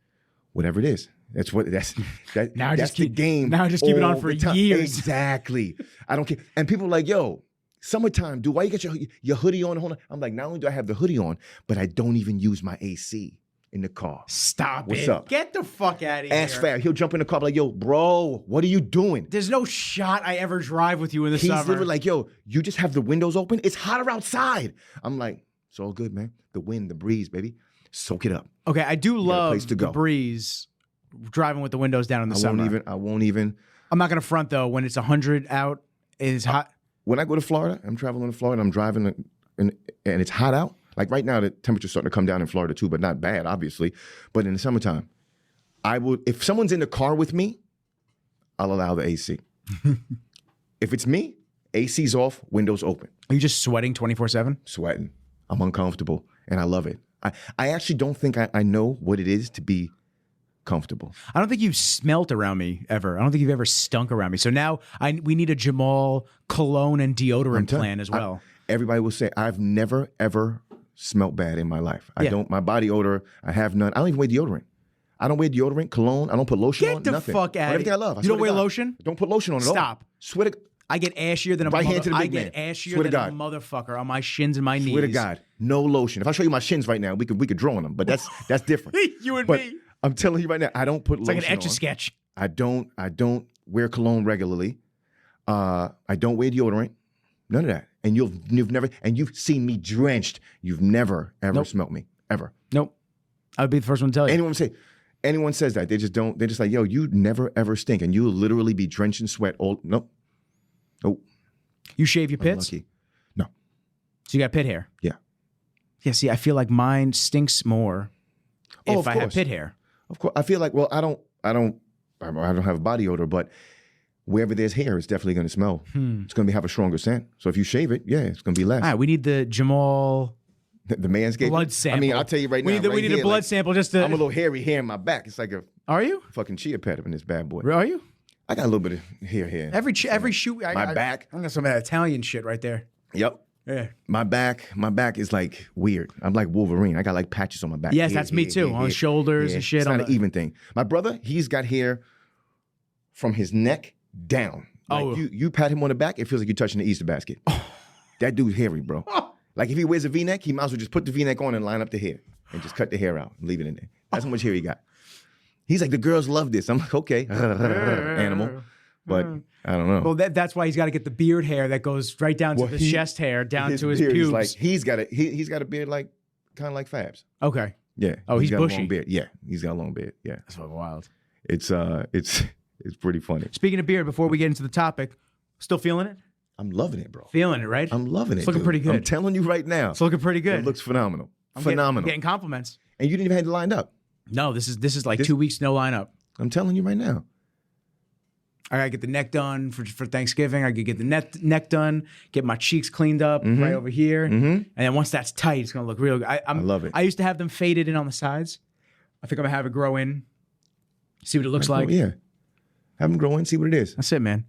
whatever it is. That's the game. Now just keep it on for years. Exactly. I don't care. And people are like, yo, summertime, dude, why you got your hoodie on? Hold on. I'm like, not only do I have the hoodie on, but I don't even use my AC in the car. Stop What's it. up? Get the fuck out of here. Ass fat. He'll jump in the car like, yo, bro, what are you doing? There's no shot I ever drive with you in the He's summer. He's literally like, yo, you just have the windows open? It's hotter outside. I'm like, it's all good, man. The wind, the breeze, baby. Soak it up. Okay, I do love to the go. breeze driving with the windows down in the summer. I won't even. I'm not going to front, though, when it's 100 out, it's hot. When I go to Florida, I'm traveling to Florida, I'm driving, and it's hot out. Like right now, the temperature's starting to come down in Florida too, but not bad, obviously. But in the summertime, I would, if someone's in the car with me, I'll allow the AC. If it's me, AC's off, windows open. Are you just sweating 24/7? Sweating. I'm uncomfortable, and I love it. I actually don't think I know what it is to be comfortable. I don't think you've smelt around me ever. I don't think you've ever stunk around me. So now we need a Jamal cologne and deodorant plan as well. Everybody will say, I've never, ever smelt bad in my life. I don't, my body odor, I have none. I don't even wear deodorant. I don't wear deodorant, cologne. I don't put lotion on. Get the nothing. fuck out of Everything here. I love. You don't wear lotion? Don't put lotion on at all. Stop. Swear to I get ashier than a Right hand to the big I get man. ashier Swear to than a God. motherfucker on my shins and my knees. Swear to God, no lotion. If I show you my shins right now, we could draw on them, but that's different. You and but me. I'm telling you right now, I don't put It's lotion like an on. Etch-a-Sketch. I don't wear cologne regularly. I don't wear deodorant. None of that. And you've seen me drenched. You've never ever smelt me ever. Nope. I would be the first one to tell you. Anyone says that, they just don't. They're just like, yo, you never ever stink, and you will literally be drenched in sweat. Nope. You shave your pits? Unlucky. No. So you got pit hair? Yeah. Yeah, see, I feel like mine stinks more if I have pit hair. Of course. I feel like, well, I don't have body odor, but wherever there's hair, it's definitely going to smell. It's going to have a stronger scent. So if you shave it, yeah, it's going to be less. All right, we need the Jamal The manscaping blood sample. I mean, I'll tell you right now. We need a blood sample just to. I'm a little hairy hair in my back. It's like a Are you? fucking chia pet up in this bad boy. Are you? I got a little bit of hair here. Every shoot. My back. I got some Italian shit right there. Yep. Yeah. My back is like weird. I'm like Wolverine. I got like patches on my back. Yes, that's me too. On the shoulders and shit. It's not an even thing. My brother, he's got hair from his neck down. Like you pat him on the back, it feels like you're touching the Easter basket. That dude's hairy, bro. Like if he wears a V-neck, he might as well just put the V-neck on and line up the hair and just cut the hair out and leave it in there. That's how much hair he got. He's like, the girls love this. I'm like, okay, animal. But I don't know. Well, that's why he's got to get the beard hair that goes right down to the chest hair, down to his beard pubes. is like, he's got a beard like kind of like Fab's. Okay. Yeah. Oh, he's got bushy. A long beard. Yeah, he's got a long beard. Yeah. That's fucking wild. It's pretty funny. Speaking of beard, before we get into the topic, still feeling it? I'm loving it, bro. Feeling it, right? I'm loving it. It's looking dude. pretty good. I'm telling you right now. It's looking pretty good. It looks phenomenal. I'm Phenomenal. Getting compliments. And you didn't even have it lined up. No, this is like 2 weeks, no lineup. I'm telling you right now. I gotta get the neck done for Thanksgiving. I could get the neck done, get my cheeks cleaned up right over here, and then once that's tight, it's gonna look real good. I love it. I used to have them faded in on the sides. I think I'm gonna have it grow in, see what it looks like. Yeah, have them grow in, see what it is. That's it, man.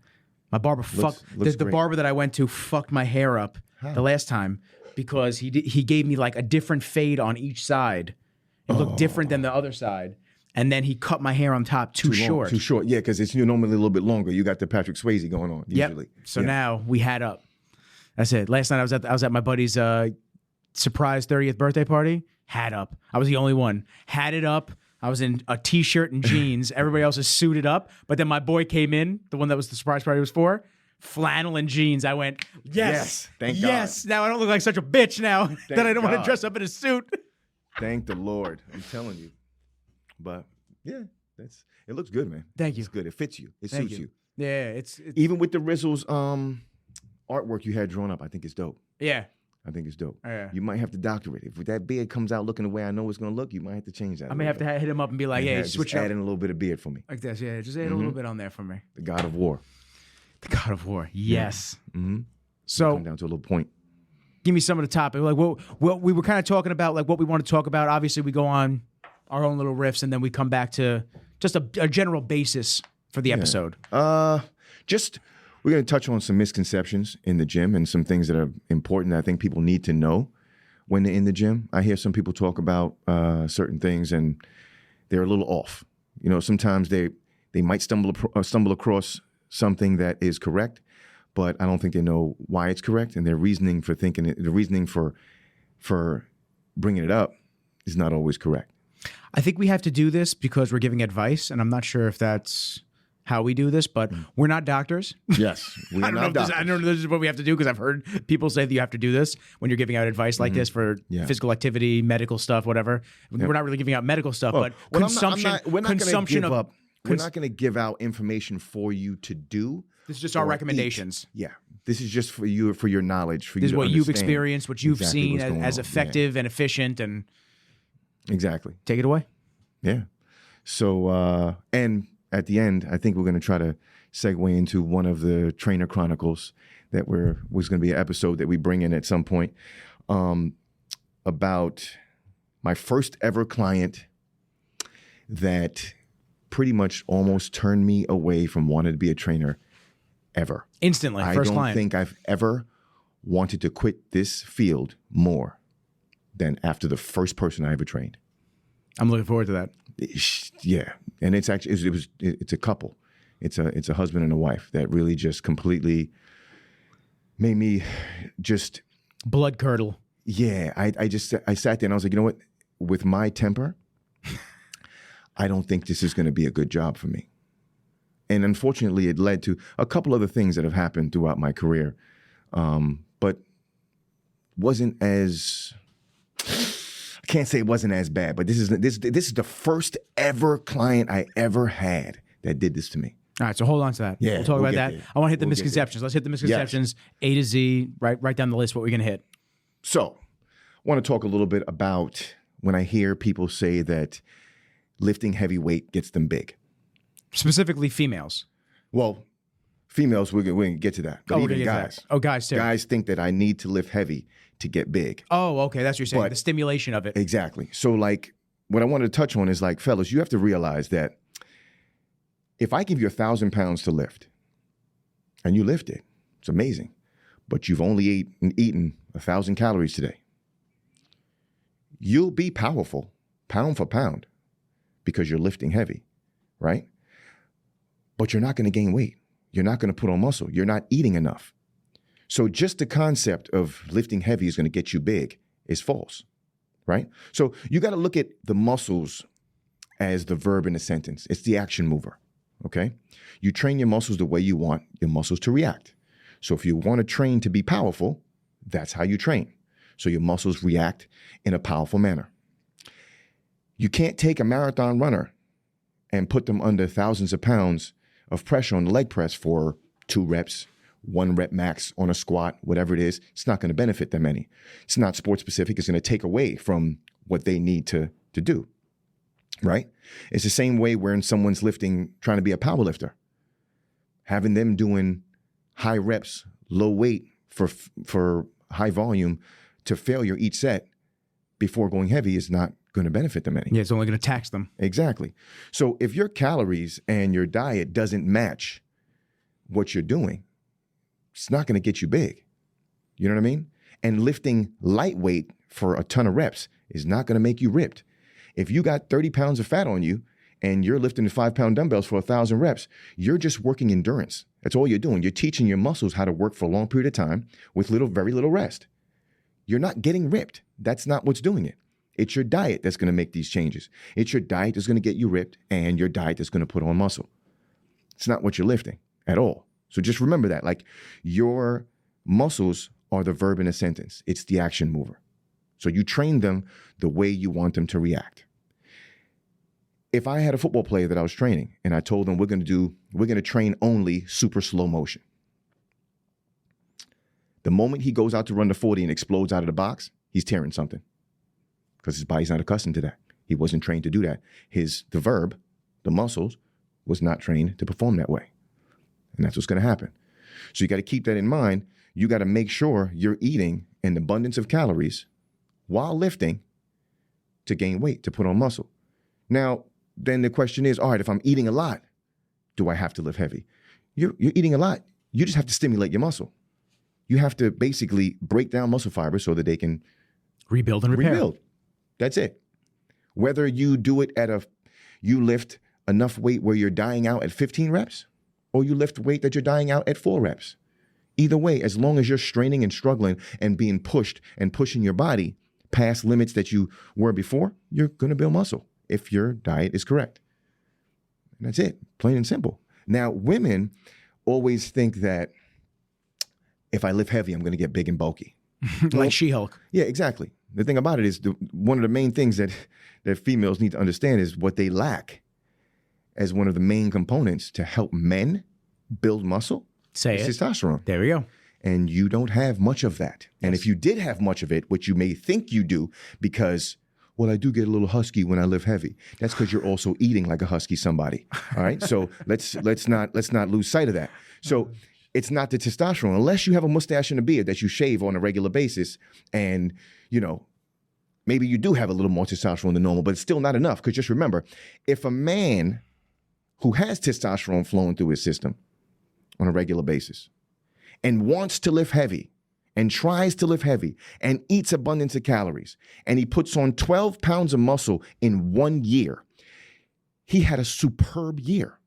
My barber looks the great. barber that I went to fucked my hair up the last time because he gave me like a different fade on each side. It looked different than the other side. And then he cut my hair on top too short. Too short, yeah, because it's normally a little bit longer. You got the Patrick Swayze going on usually. Yep. So now we had up. That's it. Last night I was at my buddy's surprise 30th birthday party. Had up. I was the only one. Had it up. I was in a t-shirt and jeans. Everybody else is suited up. But then my boy came in, the one that was the surprise party was for, flannel and jeans. I went, yes. Thank yes. God. Now I don't look like such a bitch now that I don't want to dress up in a suit. Thank the Lord. I'm telling you. But yeah, it looks good, man. Thank you. It's good. It fits you. It Thank suits you. Yeah, it's Even with the Rizzle's artwork you had drawn up, I think it's dope. Yeah. I think it's dope. Yeah. You might have to doctor it. If that beard comes out looking the way I know it's going to look, you might have to change that. I may have to hit him up and be like, hey, switch just up. add in a little bit of beard for me. Like this, yeah. Just add a little bit on there for me. The God of War. The God of War, yes. Mm-hmm. So come down to a little point. Give me some of the topic. Like, well, we were kind of talking about like what we want to talk about. Obviously, we go on our own little riffs, and then we come back to just a general basis for the episode. We're going to touch on some misconceptions in the gym and some things that are important that I think people need to know when they're in the gym. I hear some people talk about certain things, and they're a little off. You know, sometimes they might stumble across something that is correct, but I don't think they know why it's correct, and their reasoning for thinking it, the reasoning for bringing it up is not always correct. I think we have to do this because we're giving advice, and I'm not sure if that's how we do this, but we're not doctors. Yes, we are not doctors. I don't know if this is what we have to do because I've heard people say that you have to do this when you're giving out advice like this for physical activity, medical stuff, whatever. We're not really giving out medical stuff, but consumption. We're not going to give out information for you to do. This is just our recommendations. Yeah. This is just for you, for your knowledge, for this you to is what you've experienced, what you've seen as effective and efficient, and exactly. Take it away. Yeah. So, and at the end, I think we're going to try to segue into one of the Trainer Chronicles that was going to be an episode that we bring in at some point, about my first ever client that pretty much almost turned me away from wanting to be a trainer ever. Instantly, I first don't client. think I've ever wanted to quit this field more than after the first person I ever trained. I'm looking forward to that. Yeah, and it's actually it's a couple. It's a husband and a wife that really just completely made me just Blood curdle. Yeah, I sat there and I was like, you know what? With my temper, I don't think this is going to be a good job for me. And unfortunately, it led to a couple other things that have happened throughout my career, but wasn't as. I can't say it wasn't as bad, but this is the first ever client I ever had that did this to me. All right, so hold on to that. Yeah, we'll talk we'll about get that. there. I want to hit the We'll get misconceptions. Let's hit the misconceptions, A to Z, right down the list, what we're going to hit. So, I want to talk a little bit about when I hear people say that lifting heavy weight gets them big. Specifically females. Well, females, we're going to get to that. But we're gonna even get to guys. that. Oh, guys too. Guys think that I need to lift heavy to get big. Oh, okay. That's what you're saying. But- the stimulation of it. Exactly. So, like, what I wanted to touch on is, like, fellas, you have to realize that if I give you 1,000 pounds to lift and you lift it, it's amazing, but you've only eaten 1,000 calories today, you'll be powerful pound for pound because you're lifting heavy, right? But you're not going to gain weight. You're not going to put on muscle. You're not eating enough. So just the concept of lifting heavy is going to get you big is false, right? So you got to look at the muscles as the verb in a sentence. It's the action mover, okay? You train your muscles the way you want your muscles to react. So if you want to train to be powerful, that's how you train. So your muscles react in a powerful manner. You can't take a marathon runner and put them under thousands of pounds of pressure on the leg press for 2 reps, 1 rep max on a squat, whatever it is. It's not going to benefit them any. It's not sport specific. It's going to take away from what they need to do, right? It's the same way when someone's lifting, trying to be a power lifter. Having them doing high reps, low weight for high volume to failure each set before going heavy is not going to benefit them any. Yeah, it's only going to tax them. Exactly. So if your calories and your diet doesn't match what you're doing, it's not going to get you big. You know what I mean? And lifting lightweight for a ton of reps is not going to make you ripped. If you got 30 pounds of fat on you and you're lifting 5-pound dumbbells for 1,000 reps, you're just working endurance. That's all you're doing. You're teaching your muscles how to work for a long period of time with very little rest. You're not getting ripped. That's not what's doing it. It's your diet that's going to make these changes. It's your diet that's going to get you ripped and your diet that's going to put on muscle. It's not what you're lifting at all. So just remember that. Like, your muscles are the verb in a sentence. It's the action mover. So you train them the way you want them to react. If I had a football player that I was training and I told them we're going to train only super slow motion. The moment he goes out to run the 40 and explodes out of the box, he's tearing something because his body's not accustomed to that. He wasn't trained to do that. The verb, the muscles, was not trained to perform that way. And that's what's going to happen. So you got to keep that in mind. You got to make sure you're eating an abundance of calories while lifting to gain weight, to put on muscle. Now, then the question is, all right, if I'm eating a lot, do I have to lift heavy? You're eating a lot. You just have to stimulate your muscle. You have to basically break down muscle fibers so that they can Rebuild and repair. rebuild. That's it. Whether you do it you lift enough weight where you're dying out at 15 reps, or you lift weight that you're dying out at 4 reps. Either way, as long as you're straining and struggling and being pushed and pushing your body past limits that you were before, you're going to build muscle if your diet is correct. And that's it, plain and simple. Now, women always think that if I lift heavy, I'm going to get big and bulky. Like She-Hulk. Yeah, exactly. The thing about it is one of the main things that females need to understand is what they lack as one of the main components to help men build muscle. Say is it. testosterone. There we go. And you don't have much of that. And if you did have much of it, which you may think you do because well, I do get a little husky when I lift heavy. That's because you're also eating like a husky somebody. All right. So let's not lose sight of that. So it's not the testosterone, unless you have a mustache and a beard that you shave on a regular basis, and maybe you do have a little more testosterone than normal, but it's still not enough. Because just remember, if a man who has testosterone flowing through his system on a regular basis and wants to lift heavy and tries to lift heavy and eats abundance of calories, and he puts on 12 pounds of muscle in 1 year, he had a superb year.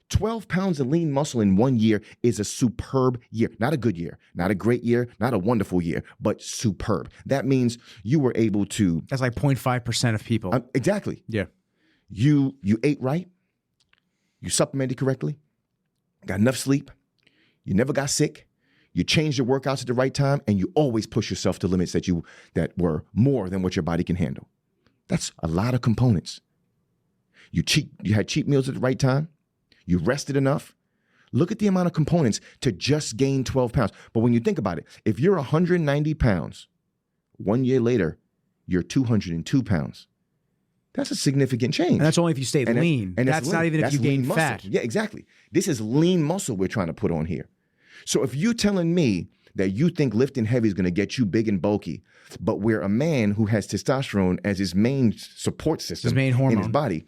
12 pounds of lean muscle in 1 year is a superb year. Not a good year, not a great year, not a wonderful year, but superb. That means you were able to... That's like 0.5% of people. Exactly. Yeah. You ate right. You supplemented correctly. Got enough sleep. You never got sick. You changed your workouts at the right time, and you always push yourself to limits that were more than what your body can handle. That's a lot of components. You had cheat meals at the right time. You rested enough. Look at the amount of components to just gain 12 pounds. But when you think about it, if you're 190 pounds, 1 year later, you're 202 pounds. That's a significant change. And that's only if you stay lean. And that's not even if you gain fat. Yeah, exactly. This is lean muscle we're trying to put on here. So if you're telling me that you think lifting heavy is going to get you big and bulky, but we're a man who has testosterone as his main support system, his main hormone in his body,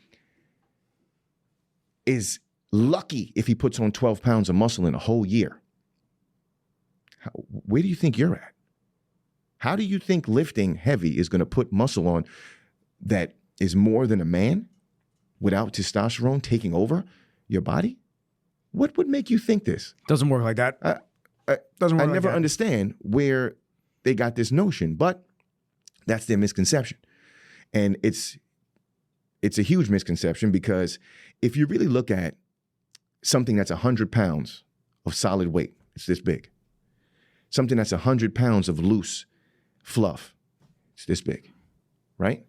is lucky if he puts on 12 pounds of muscle in a whole year. Where do you think you're at? How do you think lifting heavy is going to put muscle on that is more than a man without testosterone taking over your body? What would make you think this? Doesn't work like that. Doesn't work I like never that. understand where they got this notion, but that's their misconception. And it's a huge misconception, because if you really look at something that's 100 pounds of solid weight, it's this big. Something that's 100 pounds of loose fluff, it's this big, right?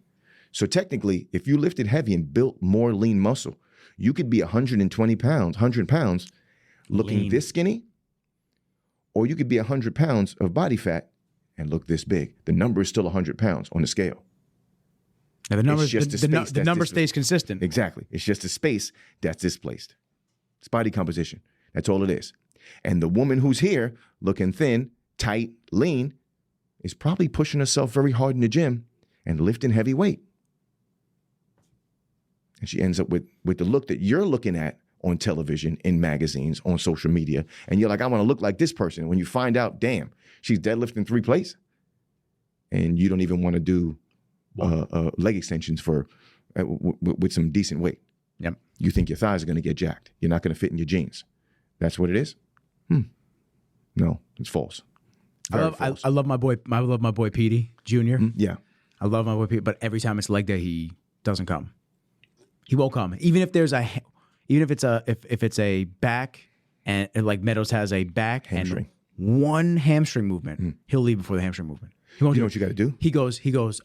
So technically, if you lifted heavy and built more lean muscle, you could be 120 pounds, 100 pounds looking lean, this skinny, or you could be 100 pounds of body fat and look this big. The number is still 100 pounds on the scale. Yeah, the number stays consistent. Exactly. It's just a space that's displaced. It's body composition. That's all it is. And the woman who's here looking thin, tight, lean is probably pushing herself very hard in the gym and lifting heavy weight. And she ends up with the look that you're looking at on television, in magazines, on social media. And you're like, I want to look like this person. When you find out, damn, she's deadlifting 3 plates. And you don't even want to do leg extensions with some decent weight. Yep. You think your thighs are going to get jacked. You're not going to fit in your jeans. That's what it is? No, it's false. False. I love my boy. I love my boy Petey Jr. Yeah. I love my boy Petey, but every time it's leg day, he doesn't come. He won't come. Even if it's a back, and like Meadows has a back Hamstring. and one hamstring movement, he'll leave before the hamstring movement. He won't. You know what you got to do? He goes.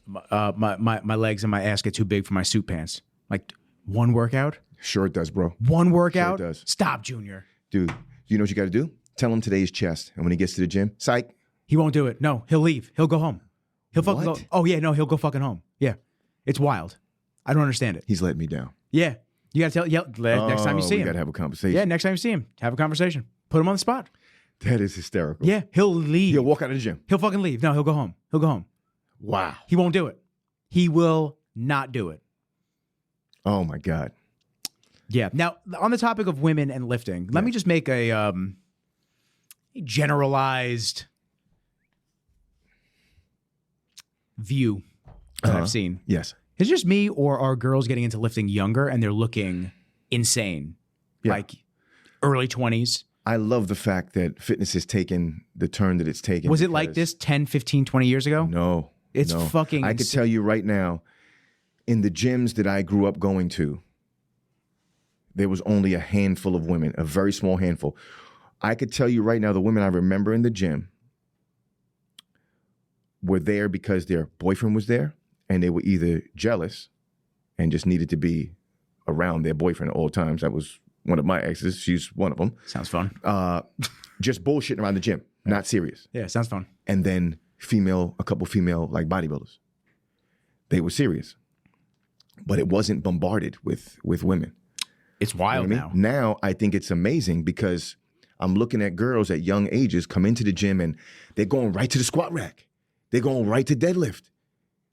My legs and my ass get too big for my suit pants. Like, one workout. Sure it does, bro. One workout. Sure it does. Stop, Junior. Dude, you know what you got to do? Tell him today's chest, and when he gets to the gym, psych. He won't do it. No, he'll leave. He'll go home. He'll fucking go. What? Oh yeah, no, he'll go fucking home. Yeah, it's wild. I don't understand it. He's letting me down. Yeah, you gotta tell. Yeah, next time you see we him. got to have a conversation. Yeah, next time you see him, have a conversation. Put him on the spot. That is hysterical. Yeah, he'll leave. He'll walk out of the gym. He'll fucking leave. No, he'll go home. He'll go home. Wow. He won't do it. He will not do it. Oh my God. Yeah. Now, on the topic of women and lifting, let me just make a generalized view that I've seen. Yes. Is it just me, or are girls getting into lifting younger and they're looking insane? Yeah. Like early 20s? I love the fact that fitness has taken the turn that it's taken. Was it like this 10, 15, 20 years ago? No. It's fucking I could tell you right now, in the gyms that I grew up going to, there was only a handful of women, a very small handful. I could tell you right now, the women I remember in the gym were there because their boyfriend was there, and they were either jealous and just needed to be around their boyfriend at all times. That was one of my exes. She's one of them. Sounds fun. Just bullshitting around the gym, not serious. Yeah, sounds fun. And then a couple female like bodybuilders. they were serious. But it wasn't bombarded with women. It's wild You know what I mean? Now I think it's amazing because I'm looking at girls at young ages come into the gym and they're going right to the squat rack. They're going right to deadlift.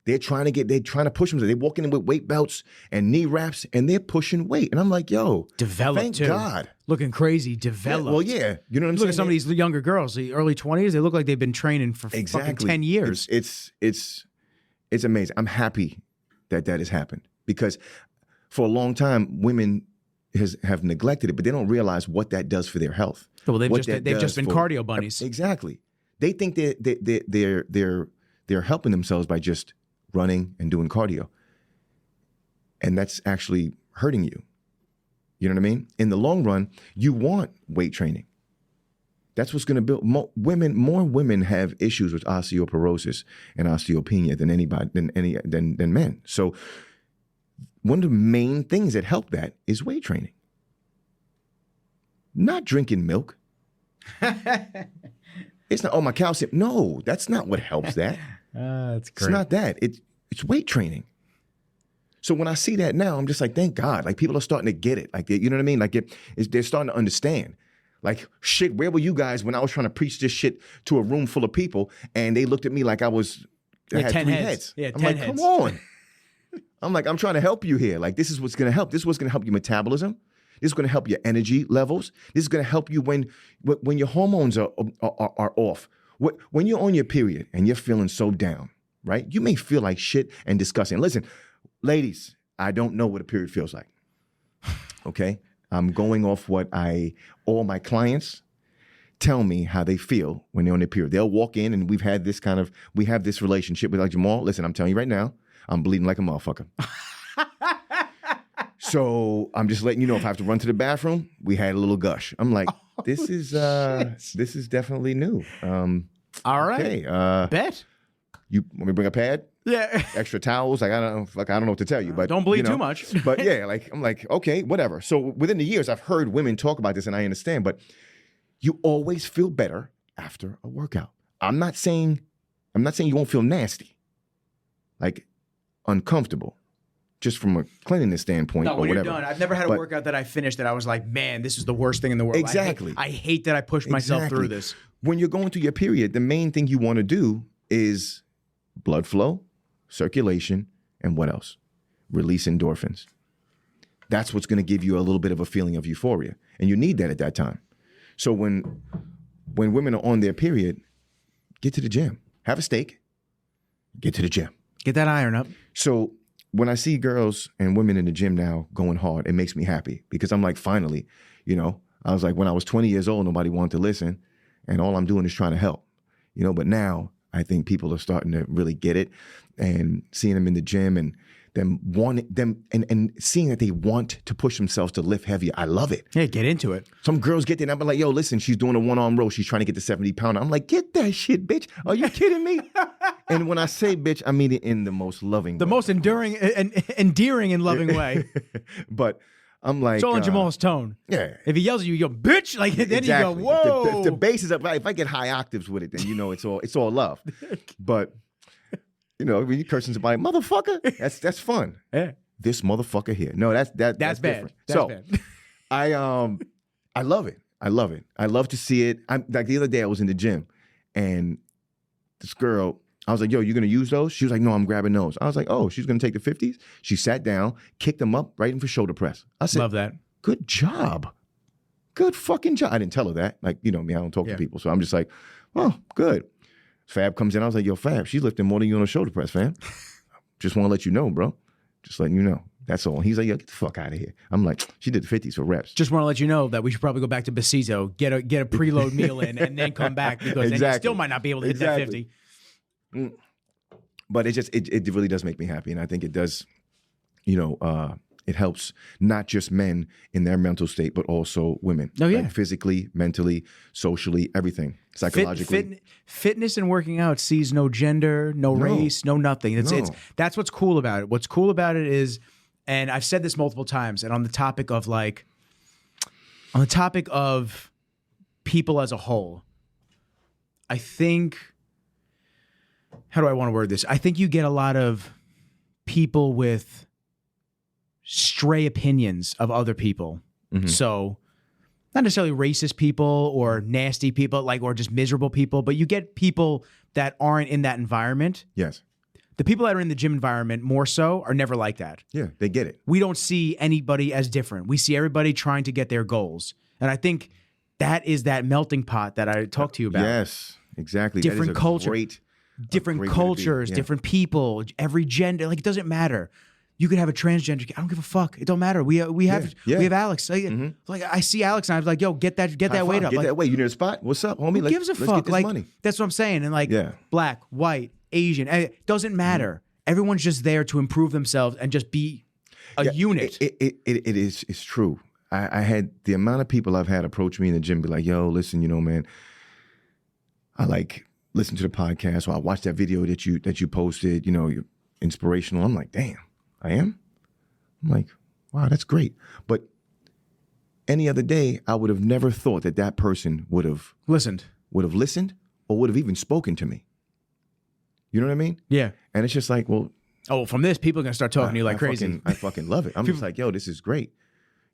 They're trying to push them. They're walking in with weight belts and knee wraps and they're pushing weight. And I'm like, yo, developed thank too. God. Looking crazy, developed. Yeah, well, yeah. You know what I'm saying? Look at some of these younger girls, the early 20s, they look like they've been training for fucking 10 years. It's amazing. I'm happy that has happened because for a long time, women have neglected it, but they don't realize what that does for their health. Well, they've just been cardio bunnies. Exactly. They think they're helping themselves by just running and doing cardio. And that's actually hurting you. You know what I mean? In the long run, you want weight training. That's what's going to build more women have issues with osteoporosis and osteopenia than men. So one of the main things that help that is weight training. Not drinking milk. It's not, my calcium. No, that's not what helps that. That's great. It's not that. It's weight training. So when I see that now, I'm just like, thank God. Like people are starting to get it. Like, you know what I mean? Like they're starting to understand. Like, shit, where were you guys when I was trying to preach this shit to a room full of people and they looked at me like I had 10 three heads. heads. Yeah, I'm 10 like, heads. come on. I'm like, I'm trying to help you here. Like, this is what's going to help. This is what's going to help your metabolism. This is going to help your energy levels. This is going to help you when your hormones are off. When you're on your period and you're feeling so down, right? You may feel like shit and disgusting. Listen, ladies, I don't know what a period feels like. Okay? I'm going off what all my clients tell me how they feel when they're on their period. They'll walk in and we have this relationship with like Jamal. Listen, I'm telling you right now, I'm bleeding like a motherfucker. So I'm just letting you know if I have to run to the bathroom, we had a little gush. I'm like, this is definitely new. All right. Okay, Bet. You want me to bring a pad? Yeah. Extra towels? Like I don't know what to tell you, but don't bleed too much. But yeah, like I'm like, okay, whatever. So within the years, I've heard women talk about this, and I understand. But you always feel better after a workout. I'm not saying you won't feel nasty, like uncomfortable, just from a cleanliness standpoint. No, or when whatever. you're done. I've never had a workout that I finished that I was like, man, this is the worst thing in the world. Exactly. I hate that I pushed myself through this. When you're going through your period, the main thing you want to do is blood flow, circulation, and what else? Release endorphins. That's what's going to give you a little bit of a feeling of euphoria. And you need that at that time. So when women are on their period, get to the gym. Have a steak. Get to the gym. Get that iron up. So when I see girls and women in the gym now going hard, it makes me happy because I'm like, finally, I was like, when I was 20 years old, nobody wanted to listen. And all I'm doing is trying to help, but now I think people are starting to really get it and seeing them in the gym and them wanting them and seeing that they want to push themselves to lift heavier. I love it. Yeah, get into it. Some girls get there and I'm like, yo, listen, she's doing a one-arm row. She's trying to get to 70 pounder. I'm like, get that shit, bitch. Are you kidding me? And when I say bitch, I mean it in the most loving way. The most endearing and loving way. But I'm like, it's all in Jamal's tone. Yeah. If he yells at you, you go, bitch. Like then exactly. you go, whoa. If the bass is up, right? If I get high octaves with it, then it's all love. But when you cursing somebody, motherfucker, that's fun. Yeah. This motherfucker here. No, that's bad. Different. That's bad. I love it. I love it. I love to see it. Like the other day, I was in the gym, and this girl. I was like, yo, you going to use those? She was like, no, I'm grabbing those. I was like, oh, she's going to take the 50s? She sat down, kicked them up right in for shoulder press. I said, love that. Good job. Good fucking job. I didn't tell her that. Like, me, I don't talk to people. So I'm just like, oh, good. Fab comes in. I was like, yo, Fab, she's lifting more than you on a shoulder press, fam. Just want to let you know, bro. Just letting you know. That's all. He's like, yo, get the fuck out of here. I'm like, she did the 50s for reps. Just want to let you know that we should probably go back to Besito, get a preload meal in, and then come back because then you still might not be able to hit that 50. But it really does make me happy. And I think it does, it helps not just men in their mental state, but also women. Oh, yeah. Like physically, mentally, socially, everything, psychologically. Fitness and working out sees no gender, no race, no nothing. That's what's cool about it. What's cool about it is, and I've said this multiple times, and on the topic of people as a whole, I think, how do I want to word this? I think you get a lot of people with stray opinions of other people. So not necessarily racist people or nasty people, like, or just miserable people, but you get people that aren't in that environment. Yes. The people that are in the gym environment more so are never like that. Yeah, they get it. We don't see anybody as different. We see everybody trying to get their goals. And I think that is that melting pot that I talked to you about. Yes, exactly. Different culture, different great way to be. cultures, Yeah. different people, every gender. Like, it doesn't matter. You could have a transgender kid. I don't give a fuck. It don't matter. We have Yeah. we have Alex. Like I see Alex and I was like, yo, get that weight up. Get Like, that weight. You need a spot? What's up, homie? who gives a let's fuck? get this Like, money. that's what I'm saying. And like, Yeah. black, white, Asian, it doesn't matter. Everyone's just there to improve themselves and just be a unit. It's true. I had the amount of people I've had approach me in the gym, be like, yo, listen, man, I like listen to the podcast, or I watched that video that you posted, you're inspirational. I'm like, damn, I am? I'm like, wow, that's great. But any other day, I would have never thought that person would have listened or would have even spoken to me. You know what I mean? Yeah. And it's just like, well, from this, people are going to start talking to you like crazy. I fucking love it. I'm just like, yo, this is great.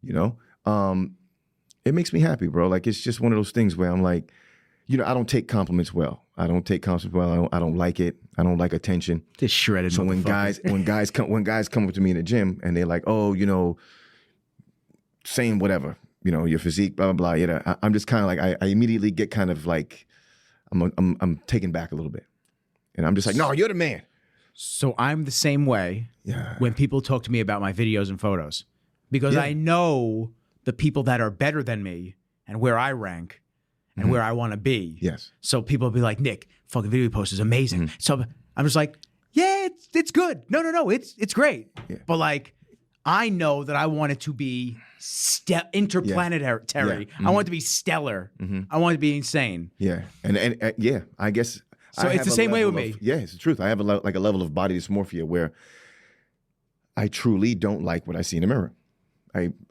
It makes me happy, bro. Like, it's just one of those things where I'm like, I don't take compliments well. I don't like it. I don't like attention. Just shredded. So when guys come up to me in the gym and they're like, oh, saying whatever, your physique, blah blah blah. I'm just kind of like, I immediately get kind of like, I'm taken back a little bit, and I'm just like, no, you're the man. So I'm the same way. Yeah. When people talk to me about my videos and photos, because I know the people that are better than me and where I rank and where I want to be. Yes. So people will be like, Nick, fucking video you post is amazing. So I'm just like, yeah, it's good. No, it's great. Yeah. But like, I know that I want it to be interplanetary. Yeah. I want it to be stellar. I want it to be insane. Yeah. And yeah, I guess. So it's the same way with me. Yeah, it's the truth. I have a level of body dysmorphia where I truly don't like what I see in the mirror.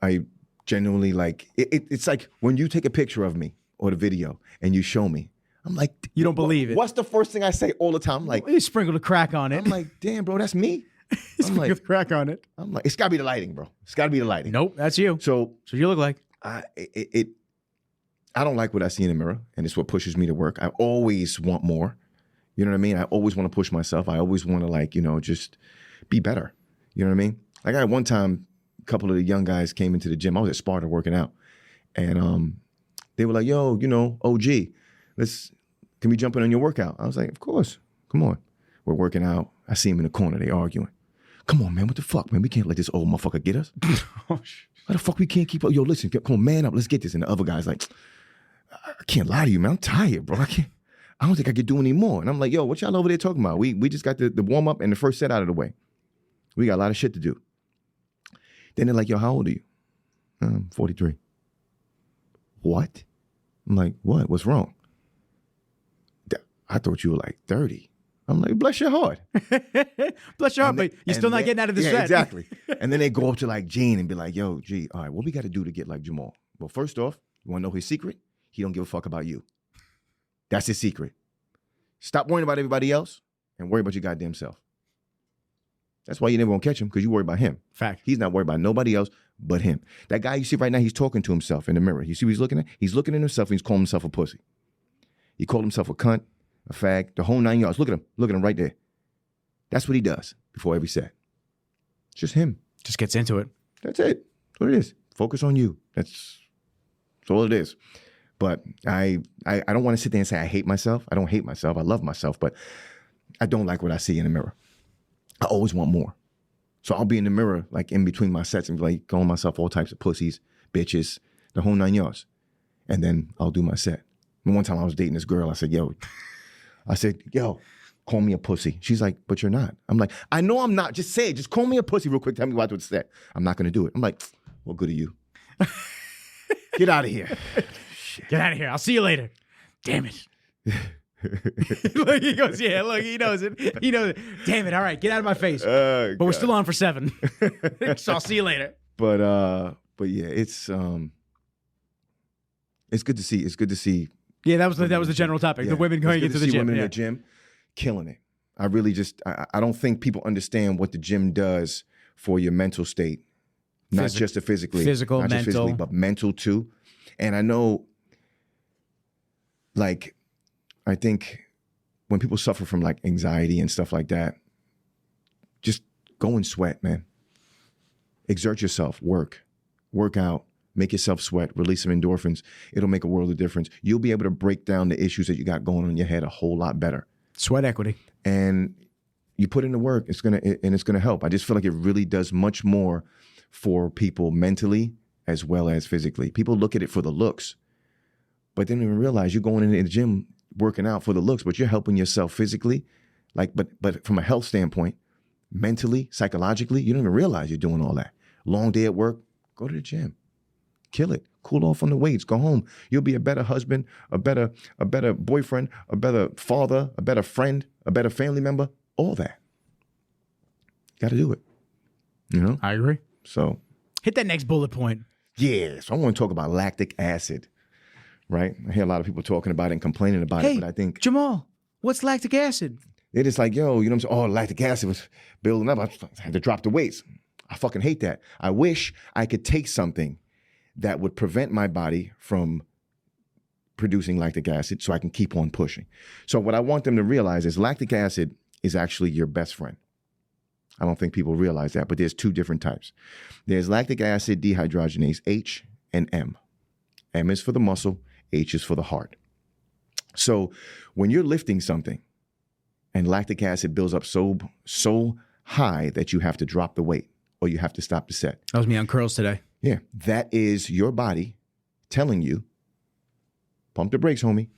I genuinely like it. It's like when you take a picture of me or the video and you show me, I'm like, you don't believe it. What's the first thing I say all the time? I'm like, you sprinkled a crack on it. I'm like, damn, bro, that's me. Sprinkled a crack on it. I'm like, it's got to be the lighting, bro. It's got to be the lighting. Nope, that's you. So you look like I don't like what I see in the mirror, and it's what pushes me to work. I always want more. You know what I mean? I always want to push myself. I always want to just be better. You know what I mean? Like, I had one time, a couple of the young guys came into the gym. I was at Sparta working out, and they were like, "Yo, OG, can we jump in on your workout?" I was like, "Of course, come on." We're working out. I see them in the corner. They arguing. Come on, man. What the fuck, man? We can't let this old motherfucker get us. Why the fuck we can't keep up? Yo, listen, come on, man up. Let's get this. And the other guy's like, I can't lie to you, man. I'm tired, bro. I don't think I could do any more. And I'm like, yo, what y'all over there talking about? We just got the warm up and the first set out of the way. We got a lot of shit to do. Then they're like, yo, how old are you? 43. What? I'm like, what? What's wrong? I thought you were like 30. I'm like, bless your heart. Bless your heart, but you're still not getting out of the set. Exactly. And then they go up to like Gene and be like, yo, G, all right, what we got to do to get like Jamal? Well, first off, you want to know his secret? He don't give a fuck about you. That's his secret. Stop worrying about everybody else and worry about your goddamn self. That's why you never gonna catch him, because you worry about him. Fact. He's not worried about nobody else but him. That guy you see right now, he's talking to himself in the mirror. You see what he's looking at? He's looking at himself and he's calling himself a pussy. He called himself a cunt, a fag, the whole 9 yards. Look at him. Look at him right there. That's what he does before every set. It's just him. Just gets into it. That's it. That's what it is. Focus on you. That's all it is. But I don't want to sit there and say I hate myself. I don't hate myself. I love myself, but I don't like what I see in the mirror. I always want more. So I'll be in the mirror, like in between my sets, and be like calling myself all types of pussies, bitches, the whole 9 yards. And then I'll do my set. And one time I was dating this girl. I said, yo, call me a pussy. She's like, but you're not. I'm like, I know I'm not. Just say it. Just call me a pussy real quick. Tell me what to say. I'm not going to do it. I'm like, well, good of you. Get out of here. Get out of here. I'll see you later. Damn it. Look, he goes, yeah, look, he knows it. He knows it. Damn it. All right, get out of my face. But we're still on for 7. So I'll see you later. But yeah, it's good to see. Yeah, that was the general topic. Yeah. The women going into the gym. Women in the gym, killing it. I really just, I don't think people understand what the gym does for your mental state. Not just the physical, not just mental. physically, but mental too. And I know, like, I think when people suffer from like anxiety and stuff like that, just go and sweat, man. Exert yourself, work out, make yourself sweat, release some endorphins. It'll make a world of difference. You'll be able to break down the issues that you got going on in your head a whole lot better. Sweat equity. And you put in the work, it's gonna help. I just feel like it really does much more for people mentally as well as physically. People look at it for the looks, but they don't even realize you're going into the gym working out for the looks, but you're helping yourself physically, like, but from a health standpoint, mentally, psychologically, you don't even realize you're doing all that. Long day at work, go to the gym, kill it, cool off on the weights, go home. You'll be a better husband, a better boyfriend, a better father, a better friend, a better family member, all that. Got to do it, you know? I agree. So hit that next bullet point. Yeah, so I want to talk about lactic acid, right? I hear a lot of people talking about it and complaining about it, but I think Jamal, what's lactic acid? they're just like, yo, you know what I'm saying? Oh, lactic acid was building up. I had to drop the weights. I fucking hate that. I wish I could take something that would prevent my body from producing lactic acid so I can keep on pushing. So what I want them to realize is lactic acid is actually your best friend. I don't think people realize that, but there's two different types. There's lactic acid dehydrogenase, H and M. M is for the muscle, H is for the heart. So when you're lifting something and lactic acid builds up so high that you have to drop the weight or you have to stop the set. That was me on curls today. Yeah, that is your body telling you, pump the brakes, homie.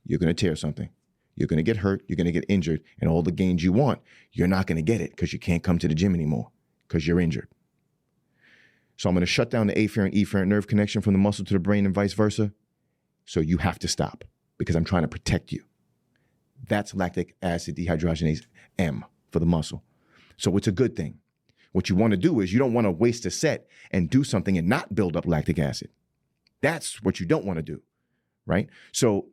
You're going to tear something. You're going to get hurt. You're going to get injured. And all the gains you want, you're not going to get it because you can't come to the gym anymore because you're injured. So I'm going to shut down the afferent efferent nerve connection from the muscle to the brain and vice versa. So you have to stop because I'm trying to protect you. That's lactic acid dehydrogenase M for the muscle. So it's a good thing. What you want to do is you don't want to waste a set and do something and not build up lactic acid. That's what you don't want to do, right? So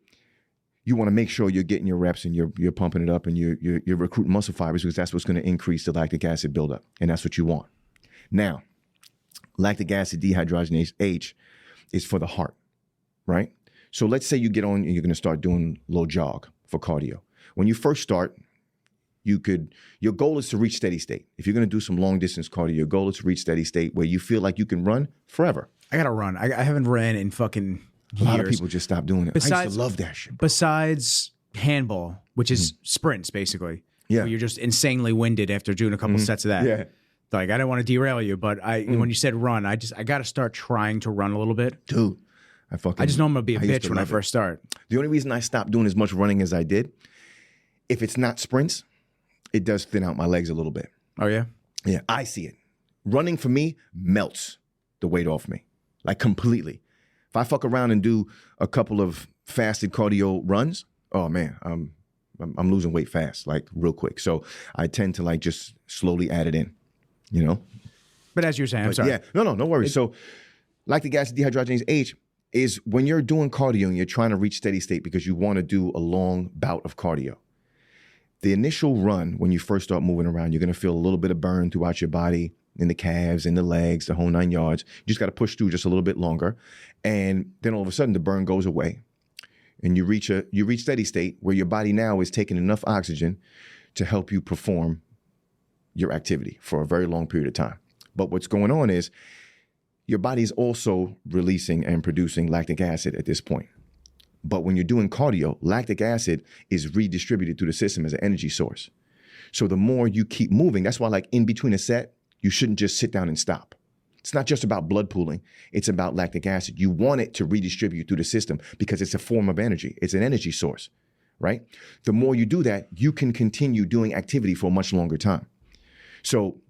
you want to make sure you're getting your reps and you're pumping it up and you're recruiting muscle fibers because that's what's going to increase the lactic acid buildup, and that's what you want. Now, lactic acid dehydrogenase H is for the heart, right? So let's say you get on and you're going to start doing a little jog for cardio. When you first start, your goal is to reach steady state. If you're going to do some long distance cardio, your goal is to reach steady state where you feel like you can run forever. I got to run. I haven't ran in fucking years. A lot of people just stopped doing it. I used to love that shit. Besides handball, which is sprints, basically. Yeah. Where you're just insanely winded after doing a couple sets of that. Yeah. Like, I didn't want to derail you, but when you said run, I got to start trying to run a little bit. Dude, I just know I'm going to be a bitch when I first start. The only reason I stopped doing as much running as I did, if it's not sprints, it does thin out my legs a little bit. Oh, yeah? Yeah, I see it. Running for me melts the weight off me, like completely. If I fuck around and do a couple of fasted cardio runs, oh man, I'm losing weight fast, like real quick. So I tend to like just slowly add it in, you know? But as you're saying, I'm sorry. Yeah, no worries. So lactic acid dehydrogenase H is when you're doing cardio and you're trying to reach steady state because you want to do a long bout of cardio. The initial run, when you first start moving around, you're going to feel a little bit of burn throughout your body, in the calves, in the legs, the whole 9 yards. You just got to push through just a little bit longer. And then all of a sudden the burn goes away and you reach steady state where your body now is taking enough oxygen to help you perform your activity for a very long period of time. But what's going on is your body's also releasing and producing lactic acid at this point. But when you're doing cardio, lactic acid is redistributed through the system as an energy source. So the more you keep moving, that's why like in between a set, you shouldn't just sit down and stop. It's not just about blood pooling. It's about lactic acid. You want it to redistribute through the system because it's a form of energy. It's an energy source, right? The more you do that, you can continue doing activity for a much longer time. So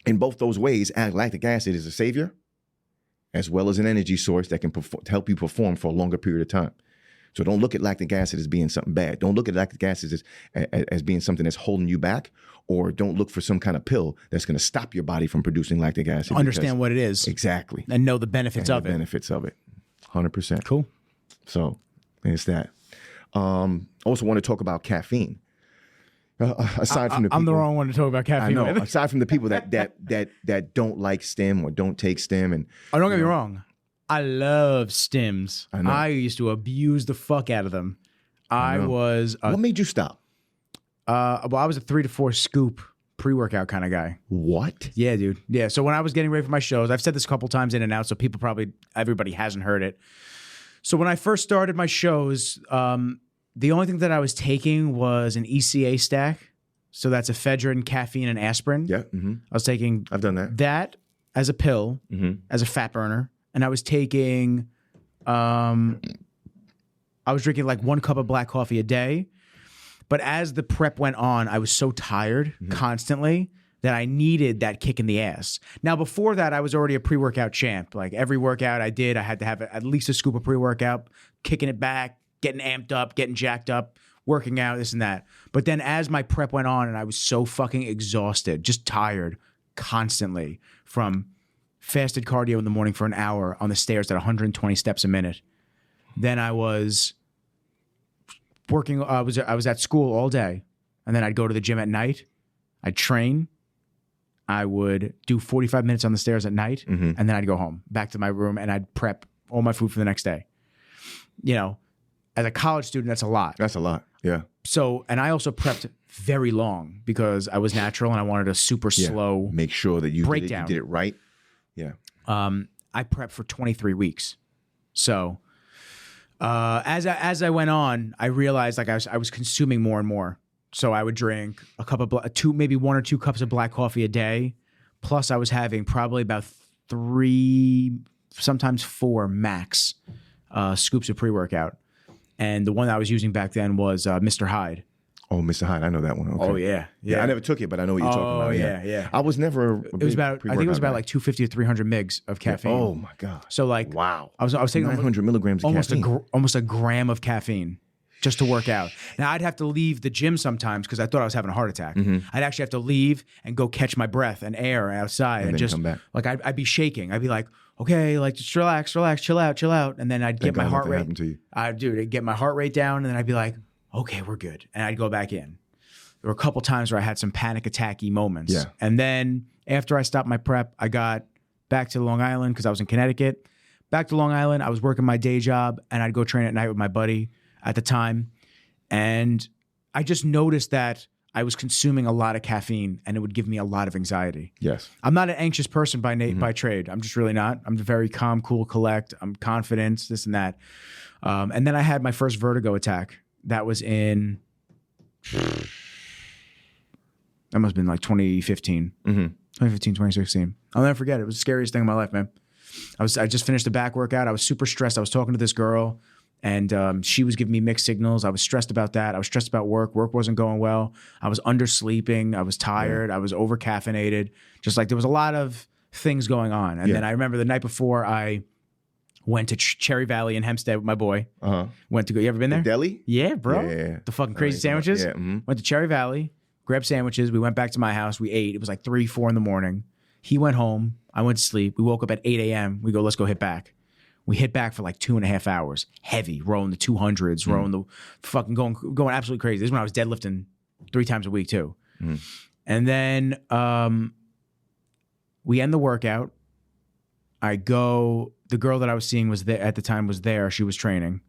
in both those ways, lactic acid is a savior as well as an energy source that can help you perform for a longer period of time. So don't look at lactic acid as being something bad. Don't look at lactic acid as being something that's holding you back, or don't look for some kind of pill that's going to stop your body from producing lactic acid. Understand what it is. Exactly. And know the benefits of it. Benefits of it. 100%. Cool. So it's that. Also want to talk about caffeine. Aside from the people, I'm the wrong one to talk about I caffeine know. with. Aside from the people that don't like stim or don't take stim, and Oh, don't get me wrong. I love stims. I know. I used to abuse the fuck out of them. I know. was what made you stop? well, I was a 3 to 4 scoop pre-workout kind of guy. What? Yeah, dude. Yeah. So when I was getting ready for my shows, I've said this a couple times in and out, so everybody hasn't heard it. So when I first started my shows, the only thing that I was taking was an ECA stack. So that's ephedrine, caffeine, and aspirin. Yeah. Mm-hmm. I was taking I've done that. that as a pill, as a fat burner, and I was taking, I was drinking like 1 cup of black coffee a day. But as the prep went on, I was so tired constantly that I needed that kick in the ass. Now, before that, I was already a pre-workout champ. Like every workout I did, I had to have at least a scoop of pre-workout, kicking it back, getting amped up, getting jacked up, working out, this and that. But then as my prep went on and I was so fucking exhausted, just tired constantly from fasted cardio in the morning for an hour on the stairs at 120 steps a minute. Then I was working, I was at school all day, and then I'd go to the gym at night. I'd train. I would do 45 minutes on the stairs at night, and then I'd go home, back to my room, and I'd prep all my food for the next day. You know, as a college student, that's a lot. That's a lot. Yeah. So, and I also prepped very long because I was natural and I wanted a super slow Make sure that you breakdown. Did it right. Yeah. I prepped for 23 weeks. So, as I went on, I realized like I was consuming more and more. So I would drink a cup of maybe 1 or 2 cups of black coffee a day. Plus, I was having probably about 3, sometimes 4 max scoops of pre-workout. And the one I was using back then was Mr. Hyde. Oh, Mr. Hyde, I know that one. Okay. Oh yeah, Yeah, I never took it, but I know what you're talking about. Yeah. I was never. It was about. I think it was about like 250 to 300 mgs of caffeine. Oh my god. So like, wow. I was taking 900 milligrams of caffeine. Almost a gram of caffeine just to work out. Now I'd have to leave the gym sometimes because I thought I was having a heart attack. I'd actually have to leave and go catch my breath and air outside and then just come back. Like I'd be shaking. I'd be like, okay, like just relax, chill out, and then I'd get my heart rate. Happened to you. I'd get my heart rate down, and then I'd be like, okay, we're good, and I'd go back in. There were a couple times where I had some panic attacky moments. Yeah. And then after I stopped my prep, I got back to Long Island because I was in Connecticut. Back to Long Island, I was working my day job, and I'd go train at night with my buddy at the time. And I just noticed that I was consuming a lot of caffeine, and it would give me a lot of anxiety. Yes. I'm not an anxious person by trade. I'm just really not. I'm very calm, cool, collect. I'm confident, this and that. And then I had my first vertigo attack. That was in... That must have been like 2015. 2015, 2016. I'll never forget it. It was the scariest thing in my life, man. I just finished a back workout. I was super stressed. I was talking to this girl, and she was giving me mixed signals. I was stressed about that. I was stressed about work. Work wasn't going well. I was undersleeping. I was tired. I was over caffeinated. Just like there was a lot of things going on. And then I remember the night before I went to Cherry Valley in Hempstead with my boy. Went to go. You ever been there? Deli? Yeah, bro. Yeah. The fucking crazy sandwiches. Yeah. Went to Cherry Valley. Grabbed sandwiches. We went back to my house. We ate. It was like 3, 4 in the morning. He went home. I went to sleep. We woke up at 8 a.m. We go, let's go hit back. We hit back for like 2.5 hours. Heavy, rolling the 200s, rolling the fucking going absolutely crazy. This is when I was deadlifting 3 times a week too. And then we end the workout. I go, the girl that I was seeing was there at the time was there. She was training.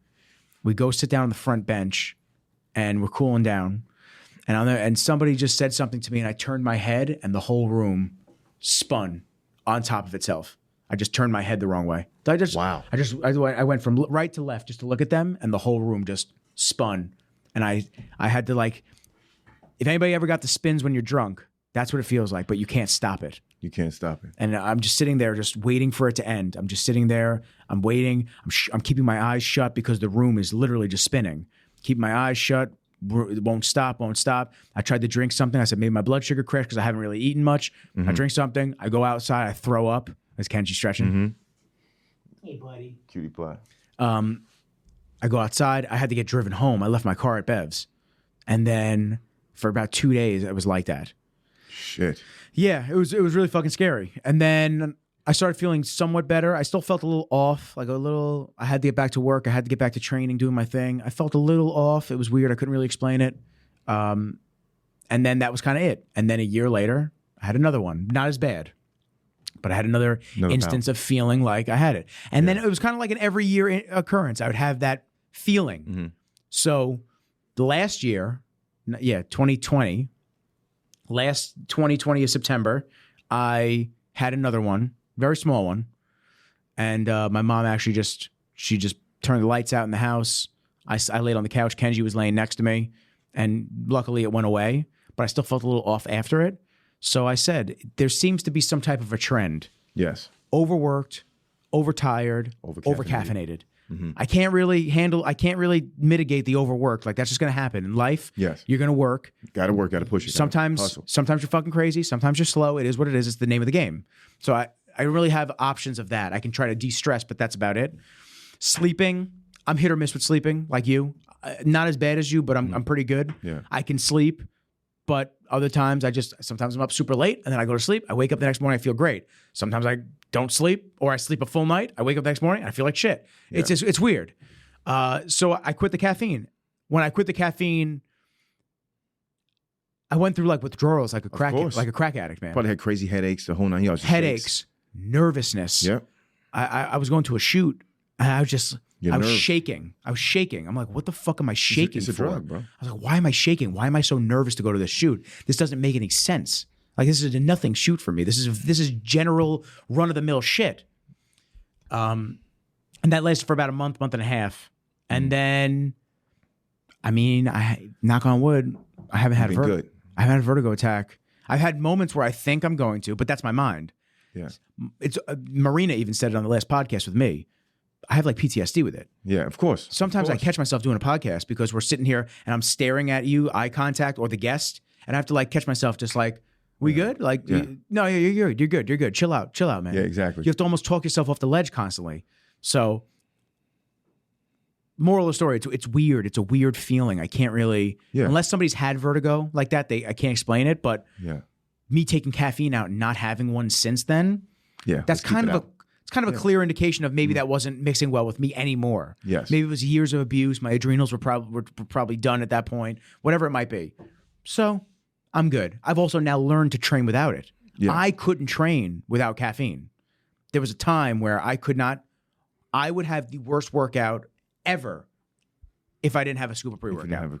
We go sit down on the front bench and we're cooling down. And somebody just said something to me, and I turned my head, and the whole room spun on top of itself. I just turned my head the wrong way. Wow. I went from right to left just to look at them, and the whole room just spun. And I had to like, if anybody ever got the spins when you're drunk, that's what it feels like, but you can't stop it. You can't stop it. And I'm just sitting there, just waiting for it to end. I'm just sitting there. I'm waiting. I'm keeping my eyes shut because the room is literally just spinning. Keep my eyes shut. It won't stop. I tried to drink something. I said, maybe my blood sugar crashed because I haven't really eaten much. I drink something. I go outside. I throw up. As Kenji stretching. Hey, buddy. Cutie pie. I go outside. I had to get driven home. I left my car at Bev's. And then for about 2 days, it was like that. Shit. Yeah, it was really fucking scary. And then I started feeling somewhat better. I still felt a little off, I had to get back to work. I had to get back to training, doing my thing. I felt a little off. It was weird. I couldn't really explain it. And And then that was kind of it. And then a year later, I had another one. Not as bad, but I had another instance of feeling like I had it. And then it was kind of like an every year occurrence. I would have that feeling. Mm-hmm. So the last year, 2020, last 2020 of September, I had another one, very small one. And my mom actually she just turned the lights out in the house. I laid on the couch. Kenji was laying next to me. And luckily it went away, but I still felt a little off after it. So I said, there seems to be some type of a trend. Yes. Overworked, overtired, overcaffeinated. Mm-hmm. I can't really mitigate the overworked. Like, that's just going to happen in life. Yes. You're going to work. Got to work, got to push it. Sometimes you're fucking crazy. Sometimes you're slow. It is what it is. It's the name of the game. So I really have options of that. I can try to de-stress, but that's about it. Sleeping, I'm hit or miss with sleeping, like you. Not as bad as you, but I'm pretty good. Yeah. I can sleep, but other times sometimes I'm up super late and then I go to sleep. I wake up the next morning, I feel great. Sometimes I don't sleep or I sleep a full night. I wake up the next morning and I feel like shit. Yeah. It's weird. So I quit the caffeine. When I quit the caffeine, I went through like withdrawals, like a crack addict, man. Probably had crazy headaches, the whole 9 yards. Headaches, nervousness. Yeah. I was going to a shoot and I was shaking. I'm like, what the fuck am I shaking for? It's a drug, bro. I was like, why am I shaking? Why am I so nervous to go to this shoot? This doesn't make any sense. Like, this is a nothing shoot for me. This is general run of the mill shit. And that lasted for about a month and a half. And then, I mean, I knock on wood, I haven't had I haven't had a vertigo attack. I've had moments where I think I'm going to, but that's my mind. Yeah. It's Marina even said it on the last podcast with me. I have like PTSD with it. Yeah, of course. Sometimes I catch myself doing a podcast because we're sitting here and I'm staring at you, eye contact, or the guest, and I have to like catch myself just like, we good? Like, no, you're good. Chill out, man. Yeah, exactly. You have to almost talk yourself off the ledge constantly. So, moral of the story, it's weird. It's a weird feeling. I can't really, unless somebody's had vertigo like that, I can't explain it. But me taking caffeine out and not having one since then, that's kind of a clear indication of maybe that wasn't mixing well with me anymore. Yes. Maybe it was years of abuse. My adrenals were probably done at that point, whatever it might be. So I'm good. I've also now learned to train without it. Yeah. I couldn't train without caffeine. There was a time where I would have the worst workout ever if I didn't have a scoop of pre-workout.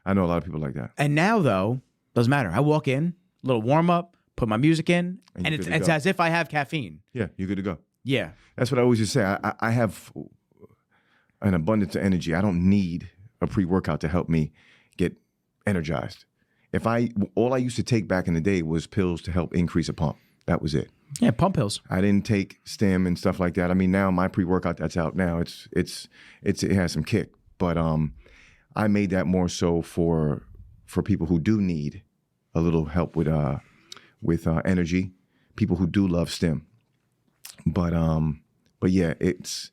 I know a lot of people like that. And now, though, doesn't matter. I walk in, a little warm-up, put my music in, and it's as if I have caffeine. Yeah, you're good to go. Yeah. That's what I always just say. I have an abundance of energy. I don't need a pre-workout to help me get energized. All I used to take back in the day was pills to help increase a pump. That was it. Yeah, pump pills. I didn't take stim and stuff like that. I mean, now my pre-workout that's out now, it has some kick. But I made that more so for people who do need a little help with energy, people who do love stim. But yeah, it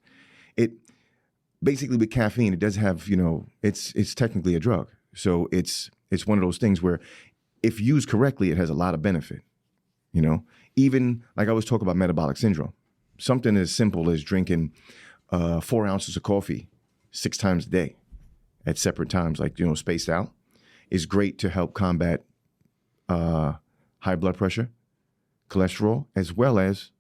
basically with caffeine, it does have, it's technically a drug. So it's one of those things where if used correctly, it has a lot of benefit. Even like I was talking about metabolic syndrome, something as simple as drinking 4 ounces of coffee 6 times a day at separate times, like, spaced out, is great to help combat high blood pressure, cholesterol, as well as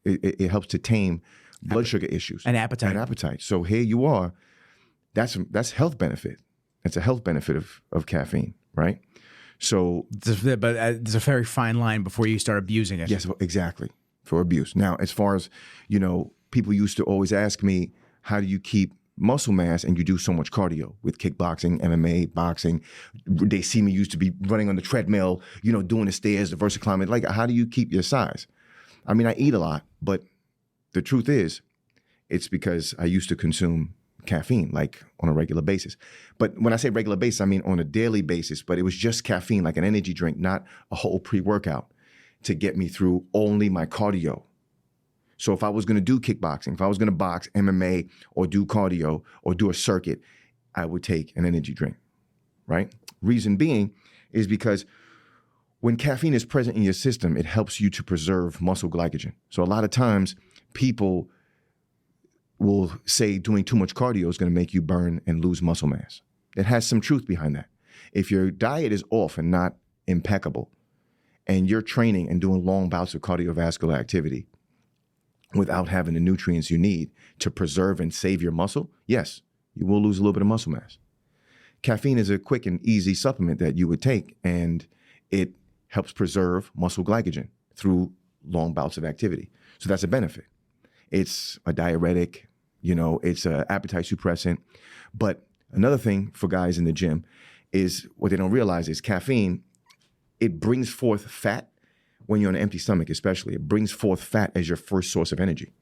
it helps to tame blood sugar issues. And appetite. So here you are. That's health benefit. That's a health benefit of caffeine, right? So, but there's a very fine line before you start abusing it. Yes, exactly, for abuse. Now, as far as, people used to always ask me, how do you keep muscle mass and you do so much cardio with kickboxing, MMA, boxing? They see me used to be running on the treadmill, doing the stairs, the vertical climbing. Like, how do you keep your size? I mean, I eat a lot, but the truth is, it's because I used to consume caffeine, like on a regular basis. But when I say regular basis, I mean on a daily basis, but it was just caffeine, like an energy drink, not a whole pre-workout, to get me through only my cardio. So if I was going to do kickboxing, if I was going to box, MMA, or do cardio, or do a circuit, I would take an energy drink, right? Reason being is because when caffeine is present in your system, it helps you to preserve muscle glycogen. So a lot of times people will say doing too much cardio is going to make you burn and lose muscle mass. It has some truth behind that. If your diet is off and not impeccable, and you're training and doing long bouts of cardiovascular activity without having the nutrients you need to preserve and save your muscle, yes, you will lose a little bit of muscle mass. Caffeine is a quick and easy supplement that you would take, and it helps preserve muscle glycogen through long bouts of activity. So that's a benefit. It's a diuretic, it's an appetite suppressant. But another thing for guys in the gym is what they don't realize is caffeine, it brings forth fat when you're on an empty stomach, especially. It brings forth fat as your first source of energy.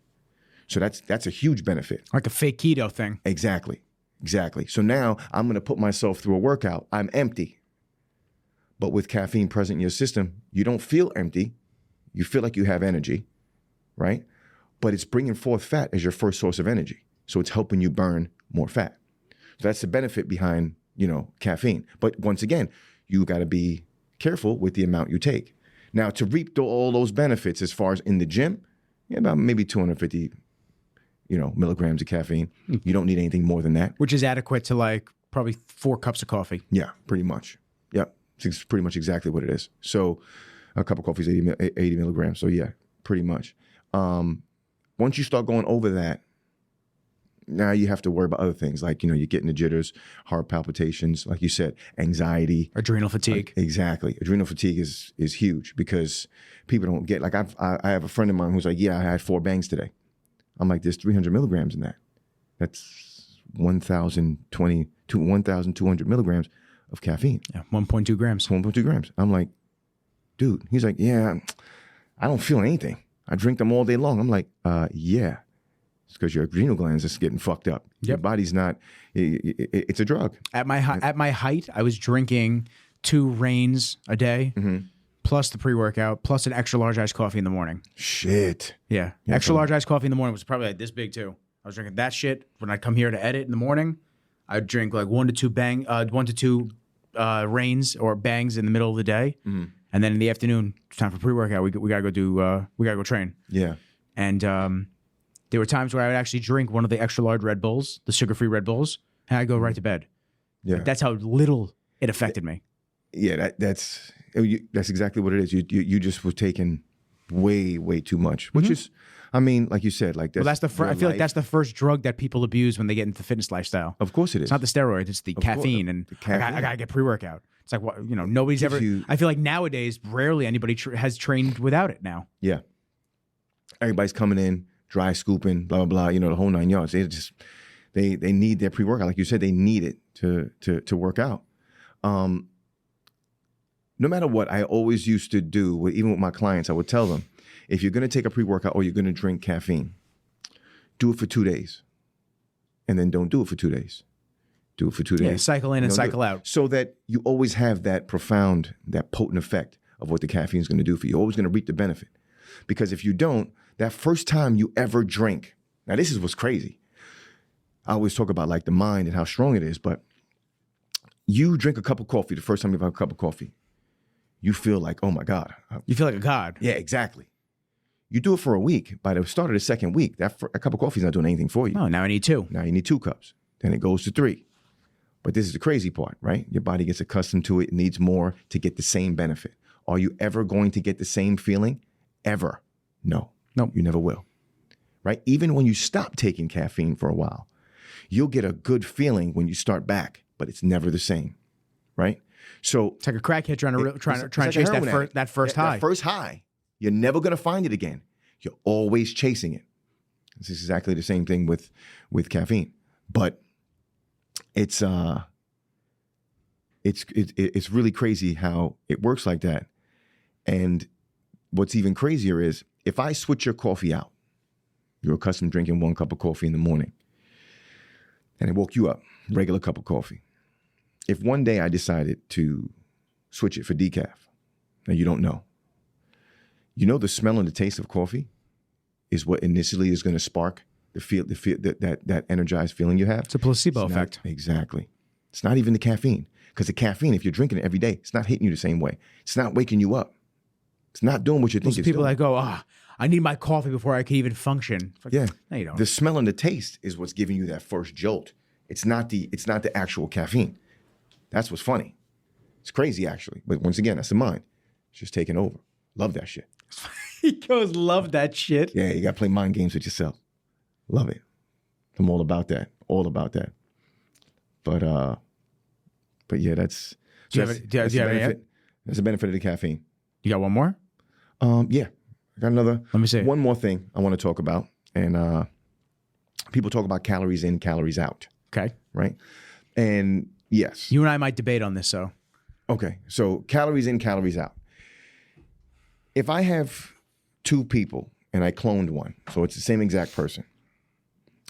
So that's a huge benefit. Like a fake keto thing. Exactly. So now I'm going to put myself through a workout. I'm empty. But with caffeine present in your system, you don't feel empty. You feel like you have energy, right? But it's bringing forth fat as your first source of energy. So it's helping you burn more fat. So that's the benefit behind, caffeine. But once again, you got to be careful with the amount you take. Now, to reap all those benefits as far as in the gym, about maybe 250, milligrams of caffeine. You don't need anything more than that. Which is adequate to like probably 4 cups of coffee. Yeah, pretty much. Yep. It's pretty much exactly what it is. So a cup of coffee is 80 milligrams. So yeah, pretty much. Once you start going over that, now you have to worry about other things like, you're getting the jitters, heart palpitations, like you said, anxiety. Adrenal fatigue. Exactly. Adrenal fatigue is huge because people don't get, like I have a friend of mine who's like, yeah, I had 4 bangs today. I'm like, there's 300 milligrams in that. That's 1,200 milligrams of caffeine. Yeah, 1.2 grams. 1.2 grams. I'm like, dude. He's like, yeah, I don't feel anything. I drink them all day long. I'm like, yeah. It's because your adrenal glands is getting fucked up. Yep. Your body's not, it's a drug. At my height, I was drinking 2 Reigns a day, plus the pre-workout, plus an extra large iced coffee in the morning. Shit. Yeah. Extra large iced coffee in the morning was probably like this big too. I was drinking that shit. When I'd come here to edit in the morning, I'd drink like 1 to 2 Reigns or bangs in the middle of the day. Mm-hmm. And then in the afternoon, it's time for pre-workout. We gotta go train. Yeah. And there were times where I would actually drink one of the extra large Red Bulls, the sugar-free Red Bulls, and I'd go right to bed. Yeah. Like, that's how little it affected me. Yeah, that's exactly what it is. You just were taking way too much, which is, I mean, like you said, like that's I feel like that's the first drug that people abuse when they get into the fitness lifestyle. Of course it is. It's not the steroid, it's the caffeine, and I gotta get pre-workout. It's like, what, nobody's ever. I feel like nowadays, rarely anybody has trained without it now. Yeah, everybody's coming in dry scooping, blah blah blah. The whole 9 yards. They need their pre-workout, like you said. They need it to work out. No matter what, I always used to do, even with my clients, I would tell them, if you're going to take a pre-workout or you're going to drink caffeine, do it for 2 days, and then don't do it for 2 days. Do it for 2 days. Yeah, cycle in and cycle out. So that you always have that profound, that potent effect of what the caffeine is going to do for you. You're always going to reap the benefit. Because if you don't, that first time you ever drink, now this is what's crazy. I always talk about like the mind and how strong it is, but you drink a cup of coffee, the first time you have a cup of coffee, you feel like, oh my God. You feel like a god. Yeah, exactly. You do it for a week. By the start of the second week, a cup of coffee is not doing anything for you. Oh, now I need 2. Now you need 2 cups. Then it goes to 3. But this is the crazy part, right? Your body gets accustomed to it, needs more to get the same benefit. Are you ever going to get the same feeling? Ever? No, you never will, right? Even when you stop taking caffeine for a while, you'll get a good feeling when you start back, but it's never the same, right? So it's like a crackhead trying to chase that first high. That first high, you're never going to find it again. You're always chasing it. This is exactly the same thing with caffeine, but it's really crazy how it works like that. And what's even crazier is if I switch your coffee out, you're accustomed to drinking 1 cup of coffee in the morning, and it woke you up, regular cup of coffee. If one day I decided to switch it for decaf, now you don't know. The smell and the taste of coffee is what initially is going to spark that energized feeling you have. It's a placebo effect. Exactly. It's not even the caffeine. Because the caffeine, if you're drinking it every day, it's not hitting you the same way. It's not waking you up. It's not doing what you think it's doing. People that go, I need my coffee before I can even function. Like, yeah. No, you don't. The smell and the taste is what's giving you that first jolt. It's not the actual caffeine. That's what's funny. It's crazy, actually. But once again, that's the mind. It's just taking over. Love that shit. He goes, love that shit. Yeah, you got to play mind games with yourself. Love it. I'm all about that. All about that. But yeah, that's... Do you have any? That's the benefit of the caffeine. You got one more? Yeah. I got another. Let me see. One more thing I want to talk about. And people talk about calories in, calories out. Okay. Right? And yes. You and I might debate on this, so. Okay. So calories in, calories out. If I have two people and I cloned one, so it's the same exact person,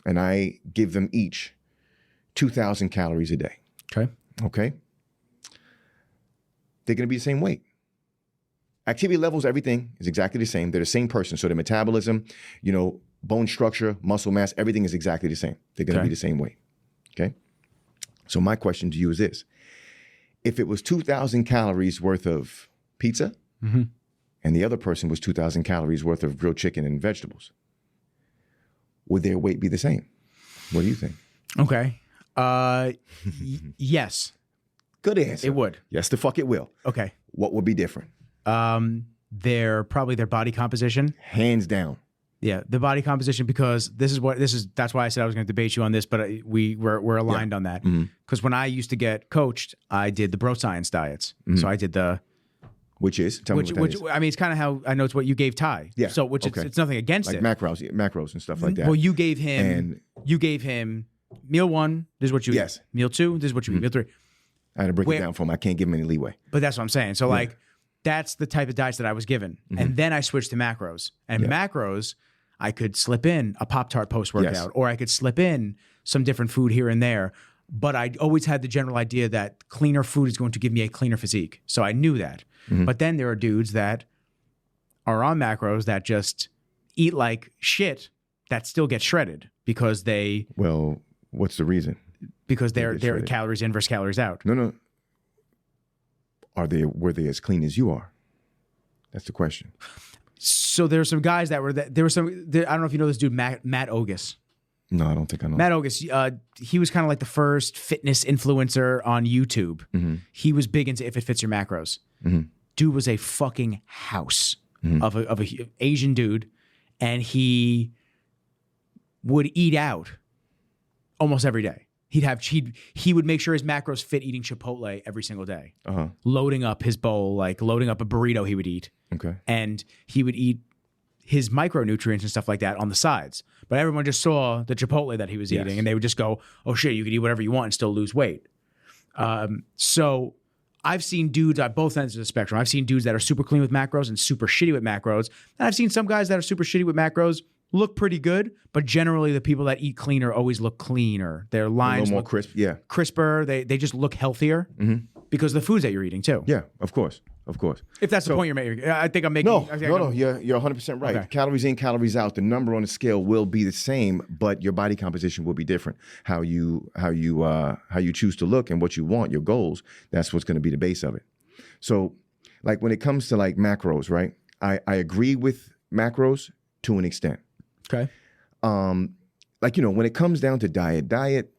and I give them each 2,000 calories a day. Okay. Okay. They're going to be the same weight. Activity levels, everything is exactly the same. They're the same person. So their metabolism, bone structure, muscle mass, everything is exactly the same. They're going to be the same weight. Okay. So my question to you is this. If it was 2,000 calories worth of pizza and the other person was 2,000 calories worth of grilled chicken and vegetables, would their weight be the same? What do you think? Okay. Yes. Good answer. It would. Yes, the fuck it will. Okay. What would be different? Probably their body composition. Hands down. Yeah, the body composition, because that's why I said I was going to debate you on this, but we're aligned on that. Because when I used to get coached, I did the bro science diets. So I did the... Which is? Tell me what that is. I mean, it's kind of how I know it's what you gave Ty. Yeah. So it's nothing against like it. Macros and stuff like that. Well, you gave him meal 1, this is what you eat. Meal 2, this is what you eat. Meal 3. I had to break it down for him. I can't give him any leeway. But that's what I'm saying. So that's the type of diets that I was given. And then I switched to macros. And macros, I could slip in a Pop-Tart post-workout, or I could slip in some different food here and there. But I always had the general idea that cleaner food is going to give me a cleaner physique. So I knew that. But then there are dudes that are on macros that just eat like shit that still get shredded because they... Well, what's the reason? Because they're calories in versus calories out. No. Were they as clean as you are? That's the question. So there were some guys that were I don't know if you know this dude, Matt Ogus. No, I don't think I know. Matt Ogus, he was kind of like the first fitness influencer on YouTube. He was big into If It Fits Your Macros. Dude was a fucking house of a Asian dude, and he would eat out almost every day. He would make sure his macros fit eating Chipotle every single day. Loading up his bowl, like loading up a burrito he would eat. Okay. And he would eat his micronutrients and stuff like that on the sides. But everyone just saw the Chipotle that he was eating, and they would just go, oh shit, you could eat whatever you want and still lose weight. So I've seen dudes at both ends of the spectrum. I've seen dudes that are super clean with macros and super shitty with macros. And I've seen some guys that are super shitty with macros look pretty good, but generally the people that eat cleaner always look cleaner. Their lines a little more look crisp, crisper. They just look healthier because of the foods that you're eating too. Yeah, of course. If that's the point you're making, I think I'm making. No, you're 100% right. Okay. Calories in, calories out. The number on the scale will be the same, but your body composition will be different. How you choose to look and what you want, your goals. That's what's going to be the base of it. So, like when it comes to like macros, right? I agree with macros to an extent. Okay. Like when it comes down to diet,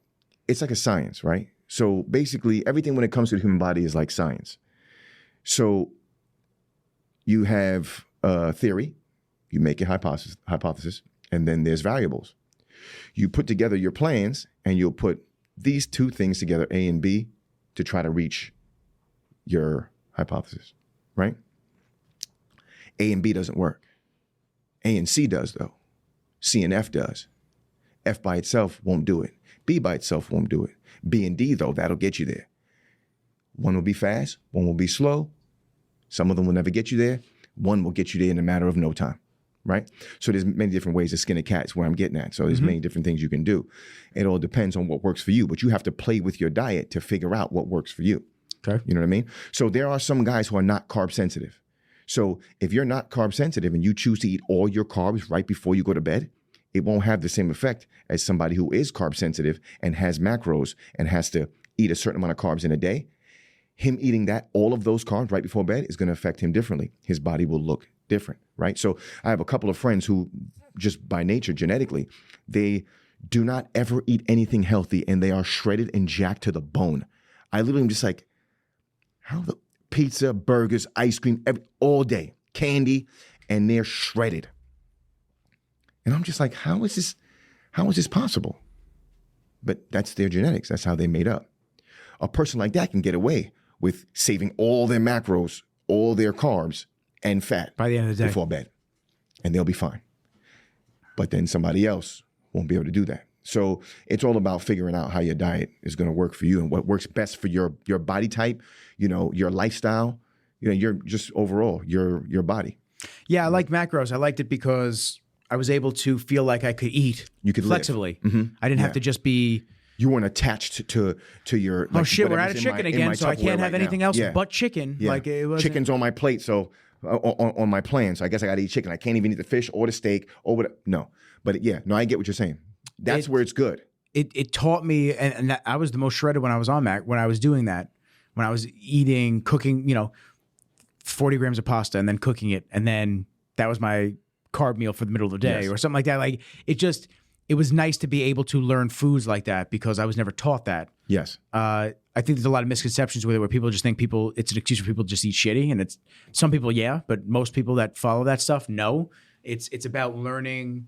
it's like a science, right? So basically, everything when it comes to the human body is like science. So you have a theory, you make a hypothesis, and then there's variables. You put together your plans, and you'll put these two things together, A and B, to try to reach your hypothesis, right? A and B doesn't work. A and C does, though. C and F does. F by itself won't do it. B by itself won't do it. B and D, though, that'll get you there. One will be fast, one will be slow. Some of them will never get you there. One will get you there in a matter of no time, right? So there's many different ways to skin a cat is where I'm getting at. So there's many different things you can do. It all depends on what works for you, but you have to play with your diet to figure out what works for you. Okay. You know what I mean? So there are some guys who are not carb sensitive. So if you're not carb sensitive and you choose to eat all your carbs right before you go to bed, it won't have the same effect as somebody who is carb sensitive and has macros and has to eat a certain amount of carbs in a day. Him eating all of those carbs right before bed is going to affect him differently. His body will look different, right? So I have a couple of friends who just by nature, genetically, they do not ever eat anything healthy and they are shredded and jacked to the bone. I literally am just like, How the pizza, burgers, ice cream, all day, candy, and they're shredded. And I'm just like, how is this possible? But that's their genetics. That's how they made up. A person like that can get away with saving all their macros, all their carbs, and fat by the end of the day before bed, and they'll be fine. But then somebody else won't be able to do that. So it's all about figuring out how your diet is going to work for you and what works best for your body type, your lifestyle, your just overall your body. Yeah, I like macros. I liked it because I was able to feel like I could eat flexibly. I didn't have to just be. You weren't attached to your. Oh shit! We're out of chicken again, so I can't have anything else but chicken. Yeah. Like it was chicken's on my plate, so on my plan. So I guess I got to eat chicken. I can't even eat the fish or the steak or whatever. No, but I get what you're saying. That's where it's good. It taught me, and I was the most shredded when I was on Mac. When I was doing that, when I was cooking, 40 grams of pasta and then cooking it, and then that was my carb meal for the middle of the day or something like that. Like it was nice to be able to learn foods like that because I was never taught that. Yes. I think there's a lot of misconceptions with it where people just think it's an excuse for people to just eat shitty, and it's some people, but most people that follow that stuff, no. It's about learning.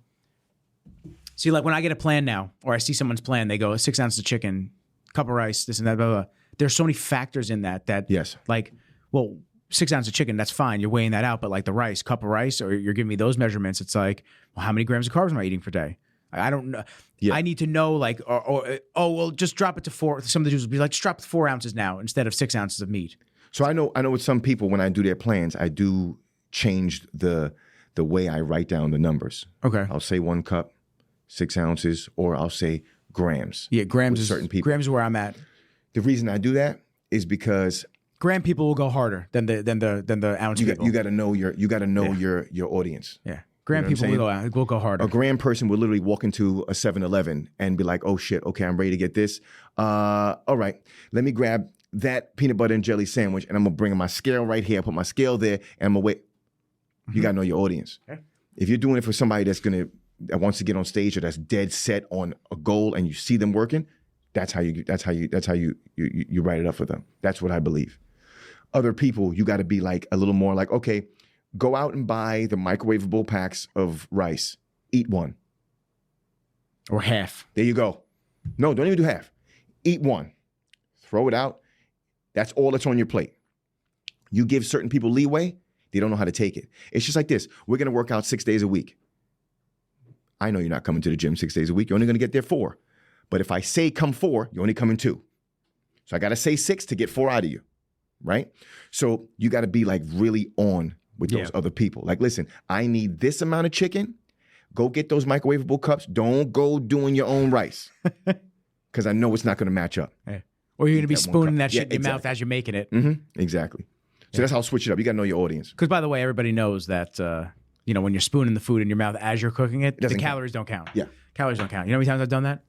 See, like when I get a plan now, or I see someone's plan, they go 6 ounces of chicken, cup of rice, this and that, blah, blah, blah. There's so many factors in that yes. Like, well, 6 ounces of chicken, that's fine. You're weighing that out. But like the rice, cup of rice, or you're giving me those measurements, it's like, well, how many grams of carbs am I eating per day? I don't know. Yeah. I need to know, like, well, just drop it to 4. Some of the dudes will be like, just drop it to 4 ounces now instead of 6 ounces of meat. So I know with some people, when I do their plans, I do change the way I write down the numbers. Okay. I'll say 1 cup, 6 ounces, or I'll say grams. Yeah, grams is certain people. Grams is where I'm at. The reason I do that is because gram people will go harder than the ounce people. You got to know your audience. Yeah, gram people will go harder. A gram person will literally walk into a 7-Eleven and be like, "Oh shit, okay, I'm ready to get this. All right, let me grab that peanut butter and jelly sandwich, and I'm gonna bring my scale right here. Put my scale there, and I'm gonna wait." You got to know your audience. Okay. If you're doing it for somebody that wants to get on stage or that's dead set on a goal and you see them working, that's how you write it up for them. That's what I believe. Other people, you got to be like a little more like, okay, go out and buy the microwavable packs of rice. Eat 1. Or half. There you go. No, don't even do half. Eat 1. Throw it out. That's all that's on your plate. You give certain people leeway, they don't know how to take it. It's just like this. We're going to work out 6 days a week. I know you're not coming to the gym 6 days a week. You're only going to get there 4. But if I say come 4, you're only coming 2. So I got to say 6 to get 4 out of you, right? So you got to be like really on with those other people. Like, listen, I need this amount of chicken. Go get those microwavable cups. Don't go doing your own rice because I know it's not going to match up. Yeah. Or you're going to be spooning that shit in your mouth as you're making it. Mm-hmm. Exactly. So that's how I'll switch it up. You got to know your audience. Because, by the way, everybody knows that, when you're spooning the food in your mouth as you're cooking it, the calories don't count. Yeah. Calories don't count. You know how many times I've done that?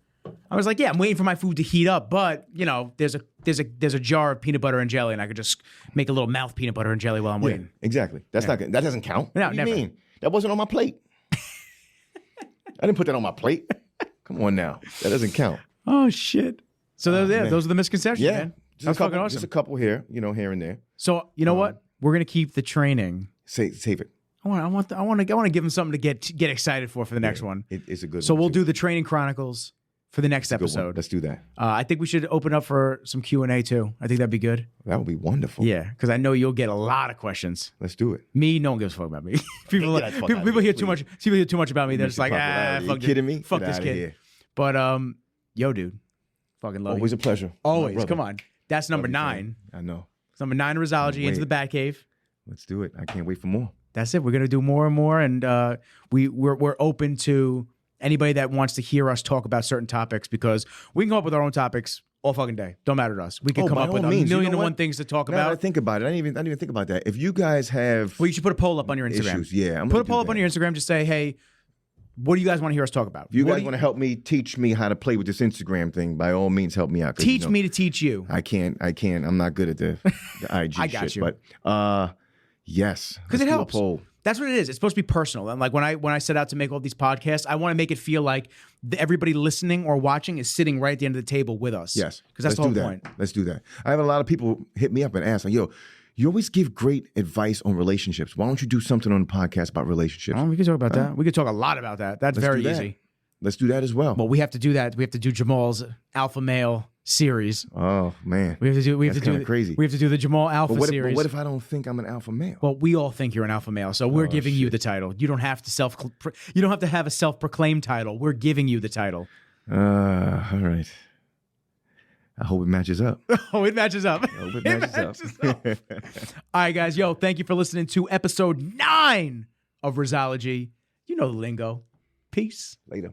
I was like, I'm waiting for my food to heat up, but, there's a jar of peanut butter and jelly, and I could just make a little mouth peanut butter and jelly while I'm waiting. Exactly. That's not good. That doesn't count. No, what do never. You mean? That wasn't on my plate. I didn't put that on my plate. Come on now. That doesn't count. Oh, shit. So, those are the misconceptions, man. That's fucking awesome. Just a couple here, here and there. So, you know what? We're going to keep the training. Save it. I want to give them something to get excited for the next one. It's a good one. So we'll do the training chronicles for the next episode. Let's do that. I think we should open up for some Q&A too. I think that'd be good. That would be wonderful. Yeah, because I know you'll get a lot of questions. Let's do it. Me, no one gives a fuck about me. people hear too much. People hear too much about me. They're just like, fuck, kidding me? Fuck this kid. Here. But yo, dude, fucking love you. Always a pleasure. Always. Come on. That's number 9. I know. It's number 9 in Rizology, Into the Batcave. Let's do it. I can't wait for more. That's it. We're gonna do more and more, and we're open to anybody that wants to hear us talk about certain topics because we can come up with our own topics all fucking day. Don't matter to us. We can come up with a million and one things to talk about. I think about it. I didn't even think about that. If you guys have, well, you should put a poll up on your Instagram. Issues. Put a poll up on your Instagram. Just say, hey, what do you guys want to hear us talk about? If you guys want to help me, teach me how to play with this Instagram thing, by all means, help me out. Teach me to teach you. I can't. I'm not good at the IG I got shit. you. But yes, because it helps. That's what it is. It's supposed to be personal. And like when I set out to make all these podcasts, I want to make it feel like everybody listening or watching is sitting right at the end of the table with us. Yes. Because that's the whole point. Let's do that. I have a lot of people hit me up and ask, like, yo, you always give great advice on relationships. Why don't you do something on the podcast about relationships? Oh, we could talk about that. We could talk a lot about that. That's very easy. Let's do that as well. Well, we have to do that. We have to do Jamal's alpha male series. Oh man, That's crazy. We have to do the Jamal alpha series. But what if I don't think I'm an alpha male? Well, we all think you're an alpha male, so we're giving you the title. You don't have to You don't have to have a self-proclaimed title. We're giving you the title. All right. I hope it matches up. Oh, it matches up. I hope it matches up. All right, guys. Yo, thank you for listening to episode 9 of Rizology. You know the lingo. Peace. Later.